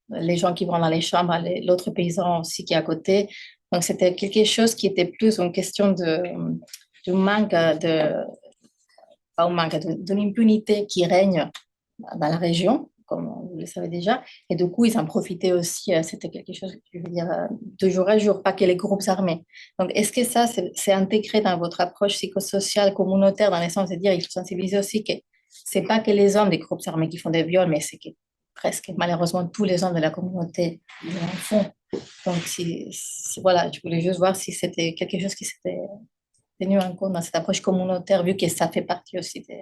les gens qui vont dans les chambres, l'autre paysan aussi qui est à côté. Donc c'était quelque chose qui était plus une question de manque pas un manque, d'une impunité qui règne dans la région, comme vous le savez déjà. Et du coup, ils en profitaient aussi. C'était quelque chose, je veux dire, de jour à jour, pas que les groupes armés. Donc, est-ce que ça, c'est intégré dans votre approche psychosociale communautaire, dans le sens de dire, il faut sensibiliser aussi que c'est pas que les hommes des groupes armés qui font des viols, mais c'est que presque malheureusement tous les hommes de la communauté en font. Donc, voilà, je voulais juste voir si c'était quelque chose qui s'était tenu en compte dans cette approche communautaire, vu que ça fait partie aussi de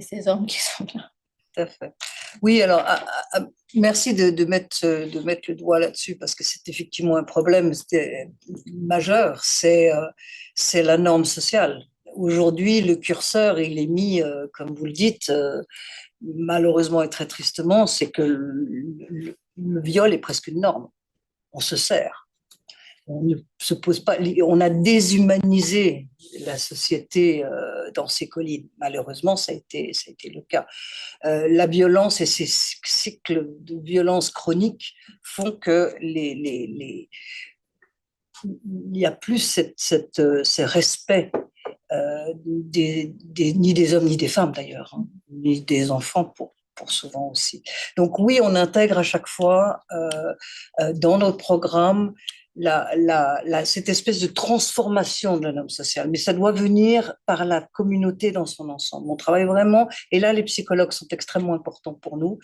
ces hommes qui sont là. Tout à fait. Oui, alors, merci de mettre le doigt là-dessus, parce que c'est effectivement un problème majeur, c'est la norme sociale. Aujourd'hui, le curseur, il est mis, comme vous le dites, malheureusement et très tristement, c'est que le viol est presque une norme. On se sert. On ne se pose pas, on a déshumanisé la société dans ces collines. Malheureusement, ça a été le cas. La violence et ces cycles de violence chronique font que il n'y a plus ce respect ni des hommes ni des femmes d'ailleurs, hein, ni des enfants pour souvent aussi. Donc oui, on intègre à chaque fois dans notre programme cette espèce de transformation de l'homme social, mais ça doit venir par la communauté dans son ensemble. On travaille vraiment, et là les psychologues sont extrêmement importants pour nous,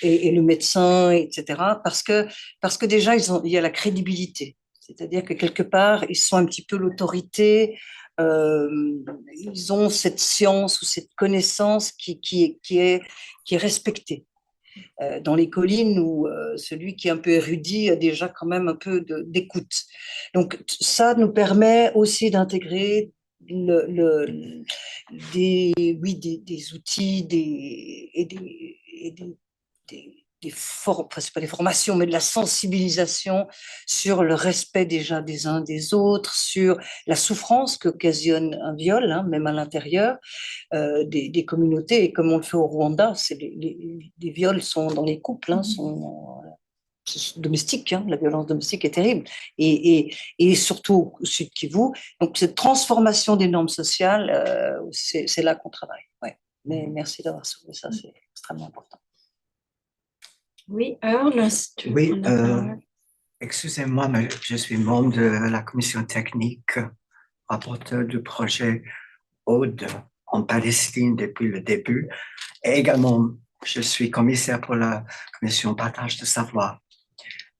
et le médecin, etc., parce que déjà il y a la crédibilité, c'est-à-dire que quelque part ils sont un petit peu l'autorité, ils ont cette science ou cette connaissance qui est respectée. Dans les collines où celui qui est un peu érudit a déjà quand même un peu d'écoute. Donc ça nous permet aussi d'intégrer des outils et des enfin, c'est pas des formations, mais de la sensibilisation sur le respect déjà des uns des autres, sur la souffrance qu'occasionne un viol, hein, même à l'intérieur des communautés. Et comme on le fait au Rwanda, les viols sont dans les couples, hein, sont domestiques, hein, la violence domestique est terrible. Et surtout au Sud Kivu. Donc cette transformation des normes sociales, c'est là qu'on travaille. Ouais. Mais merci d'avoir soulevé ça, c'est extrêmement important. Oui, Earl, si tu veux prendre la parole. Excusez-moi, mais je suis membre de la commission technique, rapporteur du projet Aude en Palestine depuis le début. Et également, je suis commissaire pour la commission partage de savoir.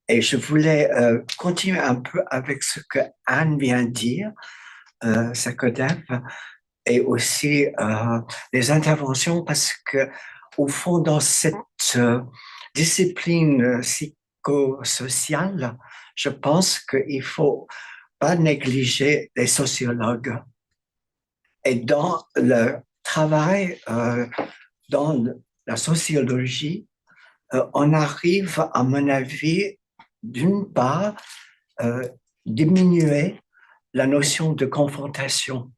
Et je voulais continuer un peu avec ce que Anne vient de dire, sa codep, et aussi les interventions, parce que au fond, dans cette discipline psychosociale, je pense qu'il faut pas négliger les sociologues. Et dans le travail, dans la sociologie, on arrive, à mon avis, d'une part, diminuer la notion de confrontation.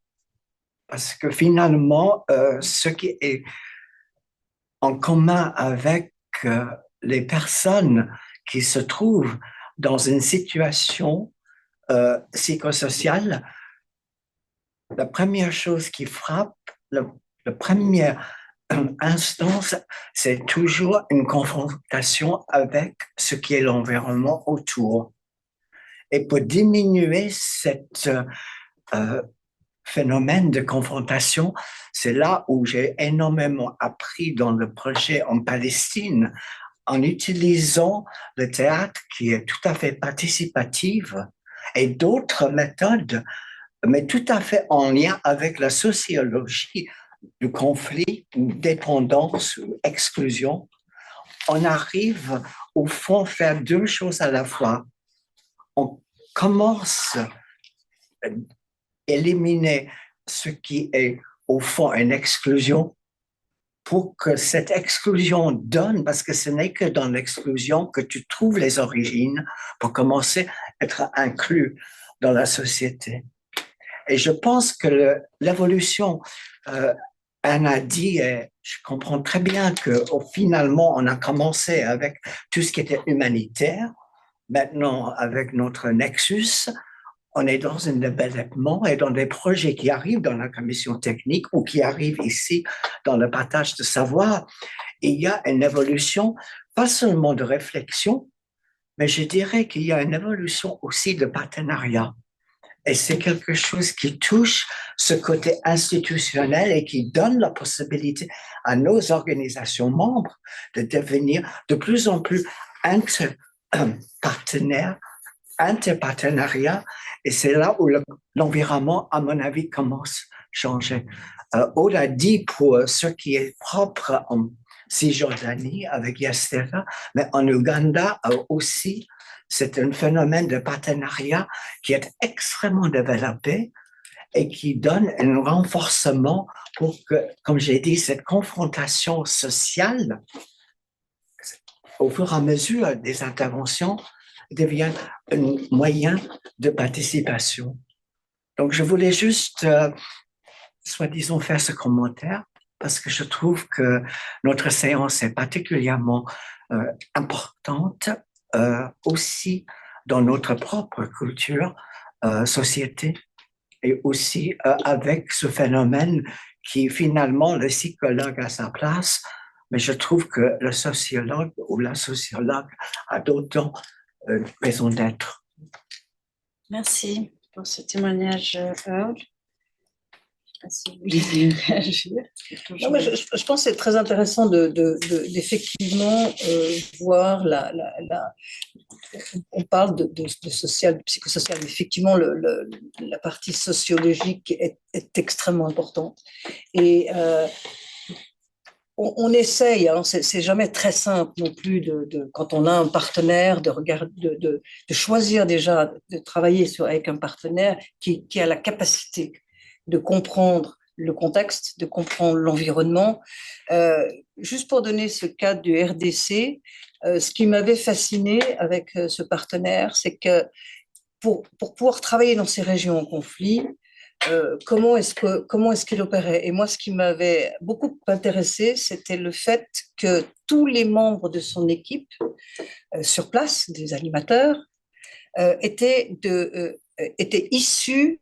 Parce que finalement, ce qui est en commun avec les personnes qui se trouvent dans une situation psychosociale, la première chose qui frappe, la première instance, c'est toujours une confrontation avec ce qui est l'environnement autour. Et pour diminuer cette phénomène de confrontation, c'est là où j'ai énormément appris dans le projet en Palestine, en utilisant le théâtre qui est tout à fait participatif et d'autres méthodes, mais tout à fait en lien avec la sociologie du conflit, dépendance ou exclusion. On arrive au fond à faire deux choses à la fois. On commence à éliminer ce qui est au fond une exclusion pour que cette exclusion donne, parce que ce n'est que dans l'exclusion que tu trouves les origines pour commencer à être inclus dans la société. Et je pense que l'évolution, Anne a dit, et je comprends très bien que finalement, on a commencé avec tout ce qui était humanitaire. Maintenant, avec notre Nexus, on est dans un développement et dans des projets qui arrivent dans la commission technique ou qui arrivent ici dans le partage de savoir. Il y a une évolution, pas seulement de réflexion, mais je dirais qu'il y a une évolution aussi de partenariat. Et c'est quelque chose qui touche ce côté institutionnel et qui donne la possibilité à nos organisations membres de devenir de plus en plus interpartenariat. Et c'est là où l'environnement, à mon avis, commence à changer. Aude a dit pour ce qui est propre en Cisjordanie avec Yastera, mais en Ouganda aussi, c'est un phénomène de partenariat qui est extrêmement développé et qui donne un renforcement pour que, comme j'ai dit, cette confrontation sociale, au fur et à mesure des interventions, devient un moyen de participation. Donc, je voulais juste, soi-disant, faire ce commentaire parce que je trouve que notre séance est particulièrement importante aussi dans notre propre culture, société, et aussi avec ce phénomène qui finalement, le psychologue a sa place, mais je trouve que le sociologue ou la sociologue a d'autant raison d'être. Merci pour ce témoignage, Earl. Si vous voulez réagir. Non, mais je pense que c'est très intéressant d'effectivement voir on parle de social, de psychosocial. Effectivement, la partie sociologique est extrêmement importante. Et on essaye, hein, c'est jamais très simple non plus quand on a un partenaire de choisir déjà de travailler avec un partenaire qui a la capacité de comprendre le contexte, de comprendre l'environnement. Juste pour donner ce cas du RDC, ce qui m'avait fasciné avec ce partenaire, c'est que pour pouvoir travailler dans ces régions en conflit, comment est-ce qu'il opérait? Et moi, ce qui m'avait beaucoup intéressé, c'était le fait que tous les membres de son équipe sur place, des animateurs, étaient issus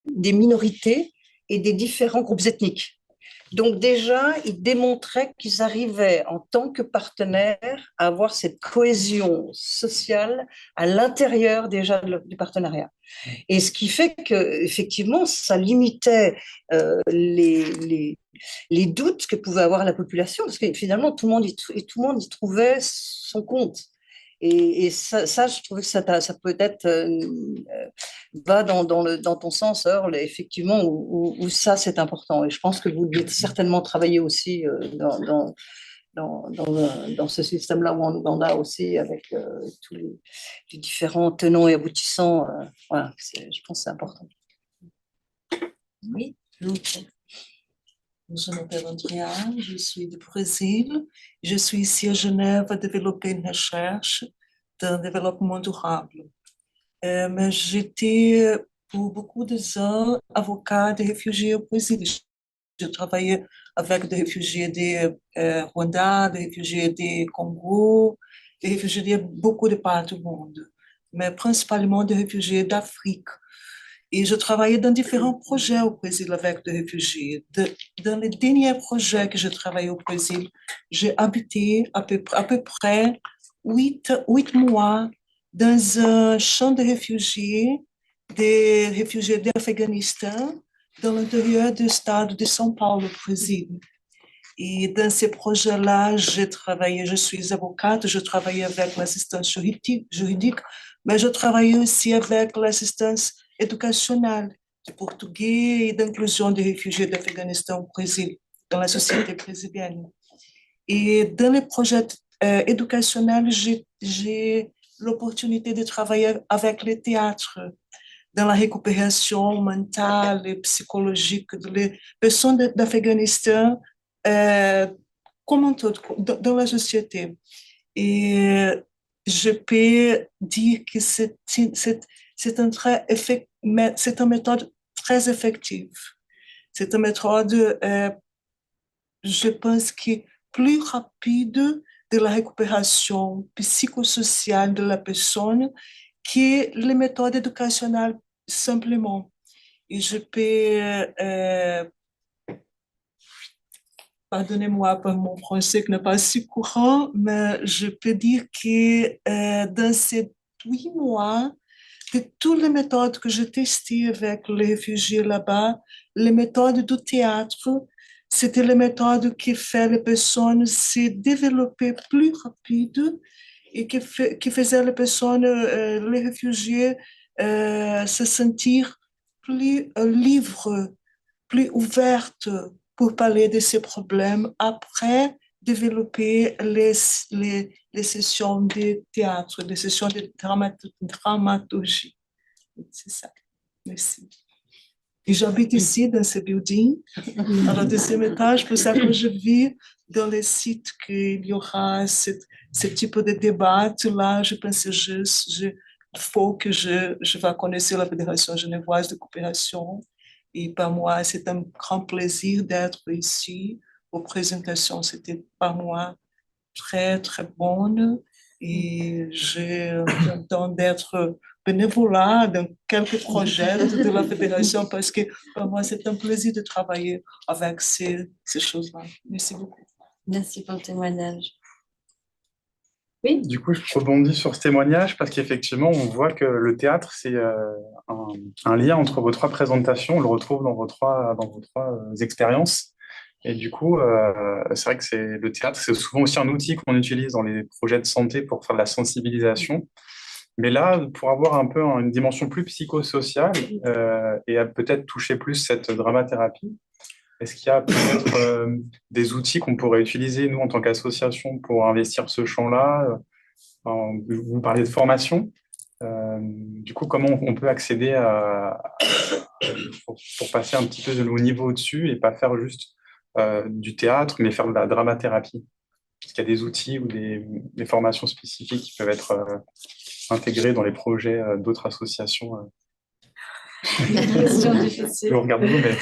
des minorités et des différents groupes ethniques. Donc déjà, ils démontraient qu'ils arrivaient en tant que partenaires à avoir cette cohésion sociale à l'intérieur déjà du partenariat. Et ce qui fait que effectivement, ça limitait les doutes que pouvait avoir la population, parce que finalement, tout le monde y trouvait son compte. Et ça, je trouvais que ça peut-être va dans ton sens, Earl, effectivement, où ça, c'est important. Et je pense que vous devez certainement travailler aussi dans ce système-là ou en Ouganda aussi, avec tous les différents tenants et aboutissants. Voilà, je pense que c'est important. Oui, je m'appelle Andrea, je suis du Brésil. Je suis ici à Genève à développer une recherche d'un développement durable. Mais j'étais pour beaucoup de ans avocat des réfugiés au Brésil. Je travaillais avec des réfugiés du Rwanda, des réfugiés du Congo, des réfugiés de beaucoup de parts du monde, mais principalement des réfugiés d'Afrique. Et je travaillais dans différents projets au Brésil avec des réfugiés. Dans les derniers projets que j'ai travaillé au Brésil, j'ai habité à peu près 8 mois dans un champ de réfugiés, des réfugiés d'Afghanistan, dans l'intérieur du stade de São Paulo, au Brésil. Et dans ces projets-là, j'ai travaillé, je suis avocate, je travaillais avec l'assistance juridique, mais je travaillais aussi avec l'assistance éducationnelle du portugais et d'inclusion des réfugiés d'Afghanistan au Brésil, dans la société brésilienne. Et dans les projets éducationnels, j'ai l'opportunité de travailler avec le théâtre, dans la récupération mentale et psychologique des personnes d'Afghanistan, comme tout, dans la société. Et je peux dire que c'est une méthode très effective. C'est une méthode, je pense, qui est plus rapide de la récupération psychosociale de la personne que les méthodes éducationnelles simplement. Et je peux, pardonnez-moi pour mon français qui n'est pas si courant, mais je peux dire que dans ces 8 mois, de toutes les méthodes que j'ai testées avec les réfugiés là-bas, les méthodes du théâtre, c'était les méthodes qui font les personnes se développer plus rapide et qui faisaient les personnes, les réfugiés, se sentir plus libres, plus ouvertes pour parler de ces problèmes après développer les sessions de théâtre, les sessions de dramaturgie. C'est ça. Merci. Et j'habite ici, dans ce building, à la deuxième étage, pour ça que je vis dans les sites qu'il y aura ce type de débat. Là, je pense juste il faut que je vais connaître la Fédération genevoise de coopération. Et pour moi, c'est un grand plaisir d'être ici. Vos présentations, c'était pour moi très, très bonne. Et j'ai l'intention d'être bénévolat dans quelques projets de la Fédération parce que pour moi, c'est un plaisir de travailler avec ces choses-là. Merci beaucoup. Merci pour le témoignage. Oui. Du coup, je rebondis sur ce témoignage parce qu'effectivement, on voit que le théâtre, c'est un lien entre vos 3 présentations. On le retrouve dans vos trois expériences. Et du coup, c'est vrai que le théâtre, c'est souvent aussi un outil qu'on utilise dans les projets de santé pour faire de la sensibilisation. Mais là, pour avoir un peu une dimension plus psychosociale et à peut-être toucher plus cette dramathérapie, est-ce qu'il y a peut-être des outils qu'on pourrait utiliser, nous, en tant qu'association, pour investir ce champ-là? Vous parlez de formation. Du coup, comment on peut accéder à pour passer un petit peu au niveau au-dessus et pas faire juste du théâtre, mais faire de la dramathérapie. Parce qu'il y a des outils ou des formations spécifiques qui peuvent être intégrées dans les projets d'autres associations. Question difficile. Je vous regarde vous, mais...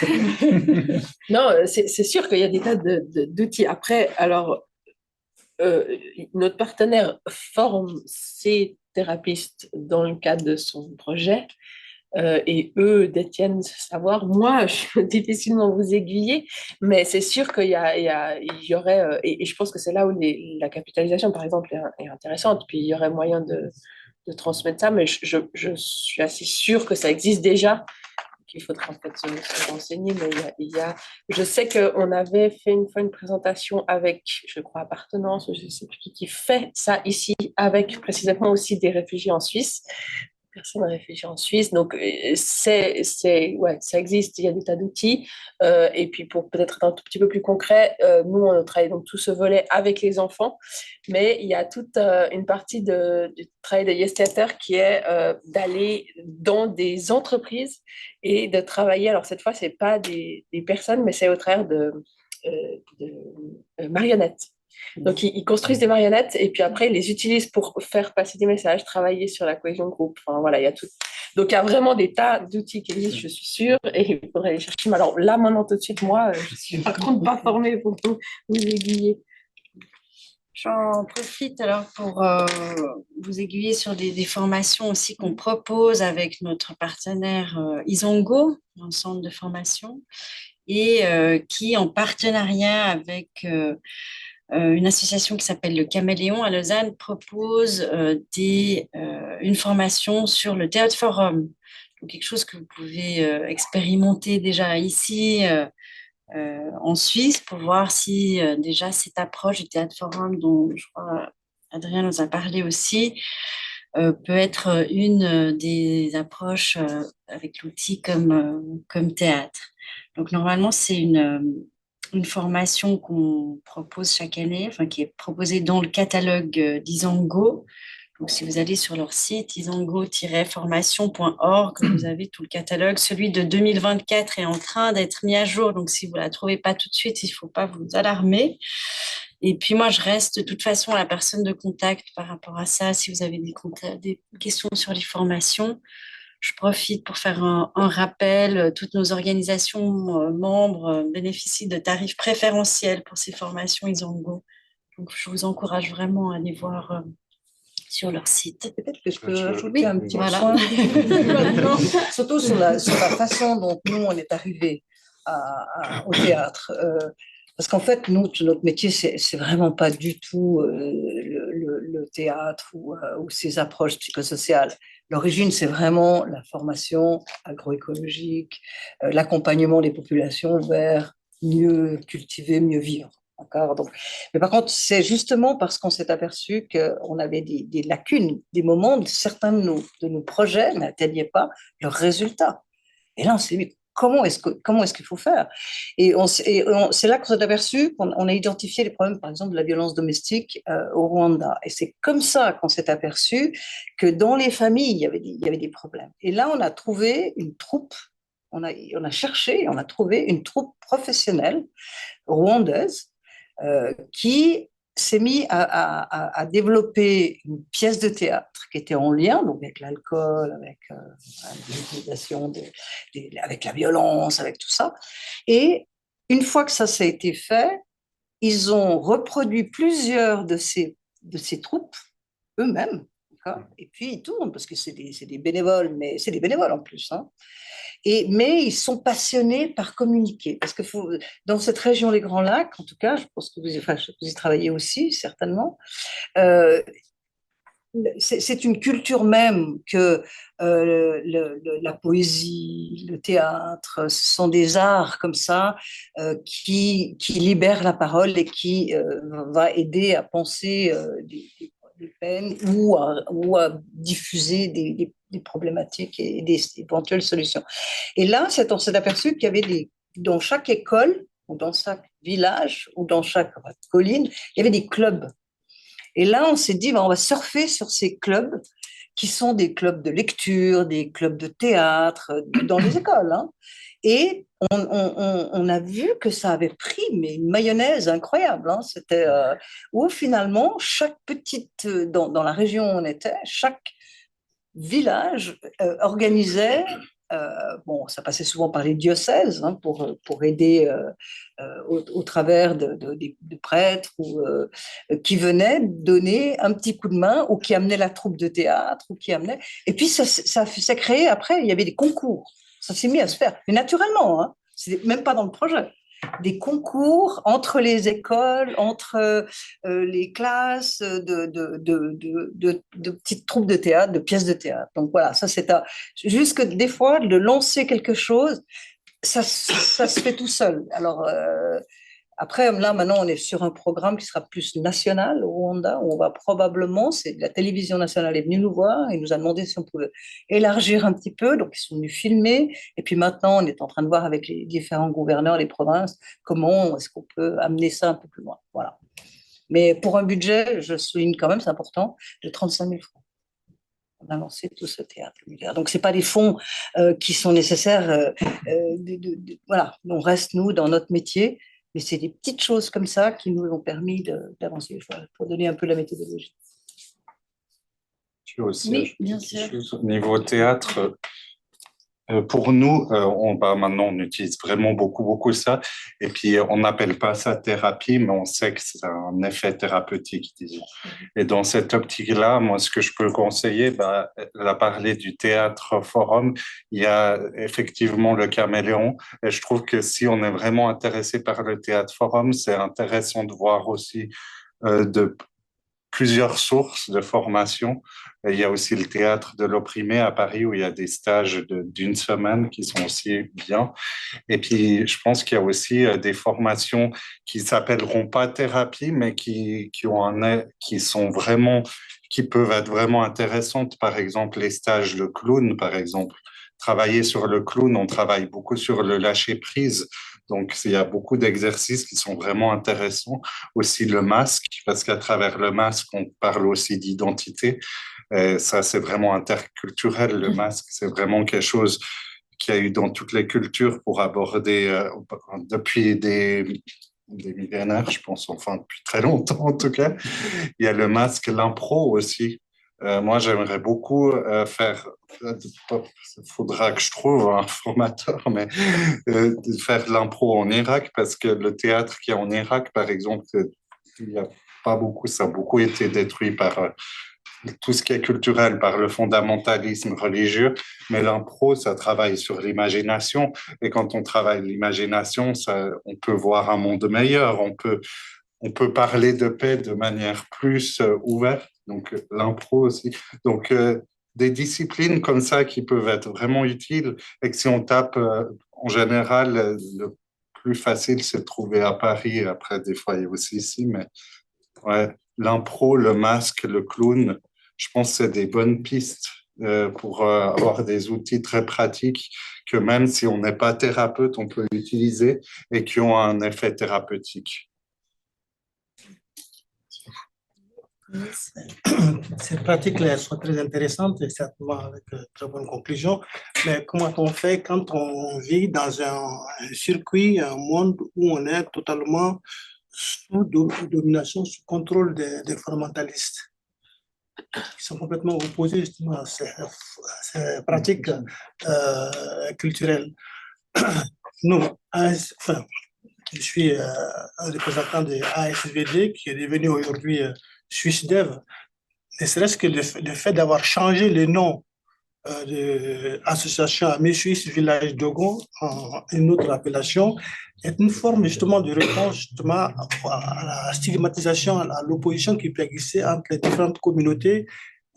Non, c'est sûr qu'il y a des tas d'outils. Après, alors, notre partenaire forme ces thérapeutes dans le cadre de son projet. Et eux détiennent ce savoir. Moi, je peux difficilement vous aiguiller, mais c'est sûr il y aurait, et je pense que c'est là où la capitalisation, par exemple, est intéressante, puis il y aurait moyen de transmettre ça, mais je suis assez sûre que ça existe déjà, qu'il faudra en fait se renseigner, mais je sais qu'on avait fait une fois une présentation avec, je crois, Appartenance, je ne sais plus qui fait ça ici, avec précisément aussi des réfugiés en Suisse, personnes réfugiées en Suisse. Donc, ouais, ça existe, il y a des tas d'outils. Et puis, pour peut-être être un tout petit peu plus concret, nous, on travaille donc tout ce volet avec les enfants, mais il y a toute une partie du travail de Yes Theater qui est d'aller dans des entreprises et de travailler. Alors, cette fois, ce n'est pas des personnes, mais c'est au travers de marionnettes. Donc, ils construisent des marionnettes et puis après, ils les utilisent pour faire passer des messages, travailler sur la cohésion de groupe. Enfin, voilà, il y a tout. Donc, il y a vraiment des tas d'outils qui existent, je suis sûre, et il faudrait les chercher. Mais alors, là, maintenant, tout de suite, moi, je ne suis par contre pas formée pour vous aiguiller. J'en profite alors pour vous aiguiller sur des formations aussi qu'on propose avec notre partenaire Isongo, un centre de formation, et qui, en partenariat avec une association qui s'appelle le Caméléon à Lausanne, propose une formation sur le théâtre forum. Donc, quelque chose que vous pouvez expérimenter déjà ici en Suisse pour voir si déjà cette approche du théâtre forum dont je crois Adrien nous a parlé aussi peut être une des approches avec l'outil comme théâtre. Donc normalement c'est une formation qu'on propose chaque année, enfin qui est proposée dans le catalogue d'Isango. Donc, si vous allez sur leur site isango-formation.org, vous avez tout le catalogue. Celui de 2024 est en train d'être mis à jour. Donc, si vous ne la trouvez pas tout de suite, il ne faut pas vous alarmer. Et puis, moi, je reste de toute façon la personne de contact par rapport à ça. Si vous avez des questions sur les formations, je profite pour faire un rappel. Toutes nos organisations membres bénéficient de tarifs préférentiels pour ces formations Isango. Donc, je vous encourage vraiment à aller voir sur leur site. Peut-être que je peux ajouter un petit voilà. point, surtout sur la façon dont nous, on est arrivés au théâtre. Parce qu'en fait, notre métier, c'est vraiment pas du tout le théâtre ou ces approches psychosociales. L'origine, c'est vraiment la formation agroécologique, l'accompagnement des populations vers mieux cultiver, mieux vivre. Donc, mais par contre, c'est justement parce qu'on s'est aperçu qu'on avait des lacunes, des moments où certains de nos projets n'atteignaient pas leurs résultats. Et là, on s'est dit, comment est-ce qu'il faut faire? Et c'est là qu'on s'est aperçu qu'on a identifié les problèmes, par exemple, de la violence domestique au Rwanda. Et c'est comme ça qu'on s'est aperçu que dans les familles, il y avait des problèmes. Et là, on a trouvé une troupe, on a cherché, on a trouvé une troupe professionnelle rwandaise qui s'est mis à développer une pièce de théâtre qui était en lien donc avec l'alcool, avec l'utilisation, avec la violence, avec tout ça. Et une fois que ça a été fait, ils ont reproduit plusieurs de ces troupes eux-mêmes. Et puis ils tournent parce que c'est des bénévoles, mais c'est des bénévoles en plus. Hein. Mais ils sont passionnés par communiquer. Parce que dans cette région, les Grands Lacs, en tout cas, je pense que vous y travaillez aussi, certainement, c'est une culture même que la poésie, le théâtre, ce sont des arts comme ça qui libèrent la parole et qui va aider à penser des peines ou à diffuser des problématiques et des éventuelles solutions. Et là, on s'est aperçu qu'il y avait dans chaque école, ou dans chaque village, ou dans chaque colline, il y avait des clubs. Et là, on s'est dit, on va surfer sur ces clubs qui sont des clubs de lecture, des clubs de théâtre, dans les écoles, hein. Et on a vu que ça avait pris mais une mayonnaise incroyable, hein. C'était où finalement chaque petite, dans la région où on était, chaque village organisait, bon, ça passait souvent par les diocèses, hein, pour aider au travers de prêtres ou, qui venaient donner un petit coup de main ou qui amenaient la troupe de théâtre ou qui amenaient. Et puis ça créé après, il y avait des concours. Ça s'est mis à se faire, mais naturellement, hein, c'est même pas dans le projet. Des concours entre les écoles, entre les classes de petites troupes de théâtre, de pièces de théâtre. Donc voilà, ça c'est juste que des fois, de lancer quelque chose, ça se fait tout seul. Alors après, là maintenant, on est sur un programme qui sera plus national au Rwanda, où on va probablement, c'est la télévision nationale est venue nous voir et nous a demandé si on pouvait élargir un petit peu, donc ils sont venus filmer, et puis maintenant, on est en train de voir avec les différents gouverneurs, les provinces, comment est-ce qu'on peut amener ça un peu plus loin. Voilà. Mais pour un budget, je souligne quand même, c'est important, de 35 000 francs. On a lancé tout ce théâtre. Donc, ce n'est pas des fonds qui sont nécessaires. Voilà, on reste, nous, dans notre métier, mais c'est des petites choses comme ça qui nous ont permis d'avancer, pour donner un peu la méthodologie. Aussi, oui, bien sûr. Au niveau théâtre, pour nous, maintenant, on utilise vraiment beaucoup ça. Et puis, on n'appelle pas ça thérapie, mais on sait que c'est un effet thérapeutique, disons. Et dans cette optique-là, moi, ce que je peux conseiller, elle a parlé du théâtre forum. Il y a effectivement le Caméléon. Et je trouve que si on est vraiment intéressé par le théâtre forum, c'est intéressant de voir aussi de plusieurs sources de formation. Et il y a aussi le théâtre de l'opprimé à Paris où il y a des stages d'une semaine qui sont aussi bien. Et puis, je pense qu'il y a aussi des formations qui s'appelleront pas thérapie, mais qui peuvent être vraiment intéressantes. Par exemple, les stages de clown, par exemple. Travailler sur le clown, on travaille beaucoup sur le lâcher-prise. Donc, il y a beaucoup d'exercices qui sont vraiment intéressants. Aussi le masque, parce qu'à travers le masque, on parle aussi d'identité. Et ça, c'est vraiment interculturel, le masque. C'est vraiment quelque chose qu'il y a eu dans toutes les cultures pour aborder depuis des millénaires, je pense, enfin depuis très longtemps en tout cas. Il y a le masque, l'impro aussi. Moi, j'aimerais beaucoup faire, il faudra que je trouve un formateur, mais faire de l'impro en Irak, parce que le théâtre qui est en Irak, par exemple, il n'y a pas beaucoup, ça a beaucoup été détruit par tout ce qui est culturel, par le fondamentalisme religieux, mais l'impro, ça travaille sur l'imagination, et quand on travaille l'imagination, on peut voir un monde meilleur, on peut parler de paix de manière plus ouverte, donc l'impro aussi. Donc, des disciplines comme ça qui peuvent être vraiment utiles, et que si on tape, en général, le plus facile, c'est de trouver à Paris. Après, des fois, il y a aussi ici, mais ouais, l'impro, le masque, le clown, je pense que c'est des bonnes pistes pour avoir des outils très pratiques que même si on n'est pas thérapeute, on peut utiliser et qui ont un effet thérapeutique. Ces pratiques-là sont très intéressantes et certainement avec de très bonnes conclusions. Mais comment on fait quand on vit dans un circuit, un monde où on est totalement sous domination, sous contrôle des fondamentalistes qui sont complètement opposés justement à ces pratiques culturelles. Nous, enfin, je suis un représentant de ASVD qui est devenu aujourd'hui SwissDev, ne serait-ce que le fait d'avoir changé le nom de l'association Amis Suisse Village Dogon en une autre appellation est une forme justement de réponse justement à la stigmatisation, à l'opposition qui peut exister entre les différentes communautés,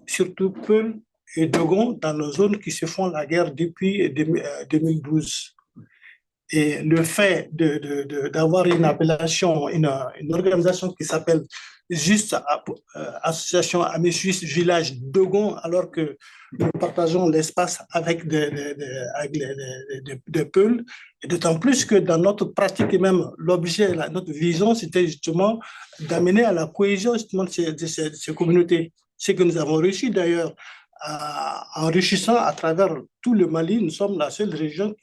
surtout Peul et Dogon, dans nos zones qui se font la guerre depuis 2012. Et le fait d'avoir une appellation, une organisation qui s'appelle juste Association Amis Suisse Village Dogon, alors que nous partageons l'espace avec des Peuls, et d'autant plus que dans notre pratique et même l'objet, notre vision, c'était justement d'amener à la cohésion justement de ces communautés. Ce que nous avons réussi d'ailleurs enrichissant à travers tout le Mali. Nous sommes la seule région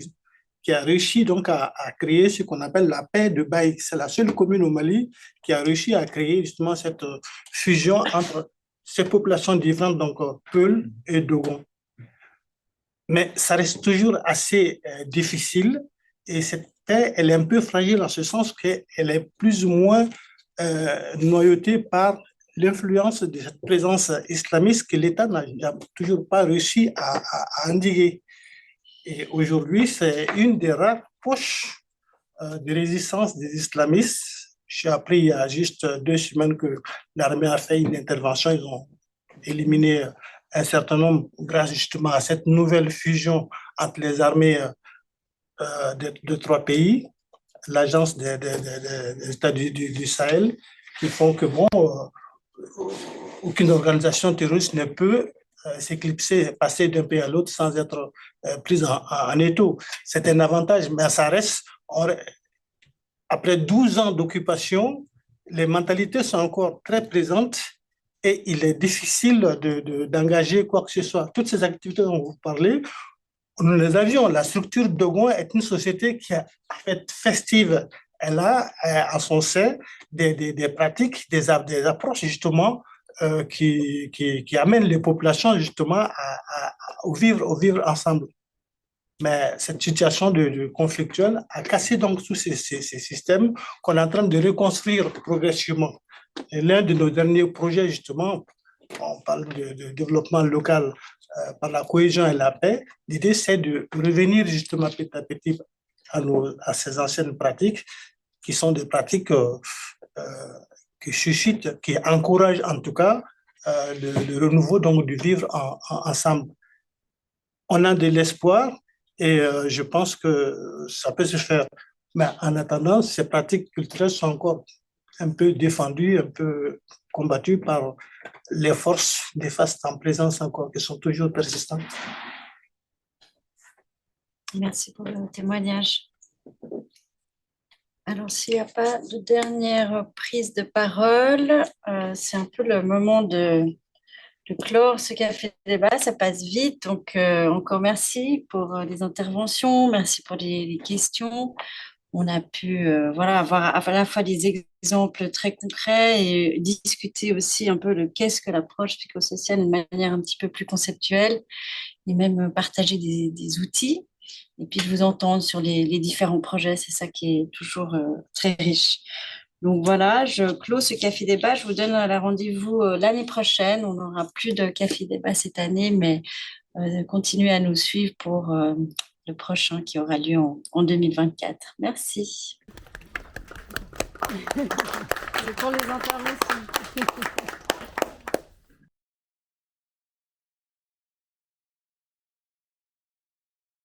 qui a réussi donc à créer ce qu'on appelle la paix de Baïk. C'est la seule commune au Mali qui a réussi à créer justement cette fusion entre ces populations différentes, donc Peul et Dogon. Mais ça reste toujours assez difficile et cette paix, elle est un peu fragile en ce sens qu'elle est plus ou moins noyautée par l'influence de cette présence islamiste que l'État n'a toujours pas réussi à endiguer. Et aujourd'hui, c'est une des rares poches de résistance des islamistes. J'ai appris il y a juste 2 semaines que l'armée a fait une intervention, ils ont éliminé un certain nombre grâce justement à cette nouvelle fusion entre les armées de 3 pays, l'agence des États du Sahel, qui font que bon, aucune organisation terroriste ne peut s'éclipser, passer d'un pays à l'autre sans être prise en étau. C'est un avantage, mais ça reste, après 12 ans d'occupation, les mentalités sont encore très présentes et il est difficile d'engager quoi que ce soit. Toutes ces activités dont vous parlez, nous les avions. La structure Dogon est une société qui est en fait festive. Elle a à son sein des pratiques, des approches justement qui amènent les populations justement au vivre ensemble. Mais cette situation de conflictuelle a cassé donc tous ces systèmes qu'on est en train de reconstruire progressivement. Et l'un de nos derniers projets, justement, on parle de développement local par la cohésion et la paix. L'idée, c'est de revenir justement petit à petit à ces anciennes pratiques, qui sont des pratiques qui suscitent, qui encouragent en tout cas le renouveau donc, du vivre ensemble. On a de l'espoir et je pense que ça peut se faire. Mais en attendant, ces pratiques culturelles sont encore un peu défendues, un peu combattues par les forces néfastes en présence encore, qui sont toujours persistantes. Merci pour le témoignage. Alors, s'il n'y a pas de dernière prise de parole, c'est un peu le moment de clore ce café débat. Ça passe vite, donc encore merci pour les interventions, merci pour les questions. On a pu avoir à la fois des exemples très concrets et discuter aussi un peu le qu'est-ce que l'approche psychosociale de manière un petit peu plus conceptuelle et même partager des outils. Et puis, je vous entends sur les différents projets, c'est ça qui est toujours très riche. Donc voilà, je clôt ce café débat. Je vous donne un rendez-vous l'année prochaine. On n'aura plus de café débat cette année, mais continuez à nous suivre pour le prochain qui aura lieu en 2024. Merci. C'est pour les interventions.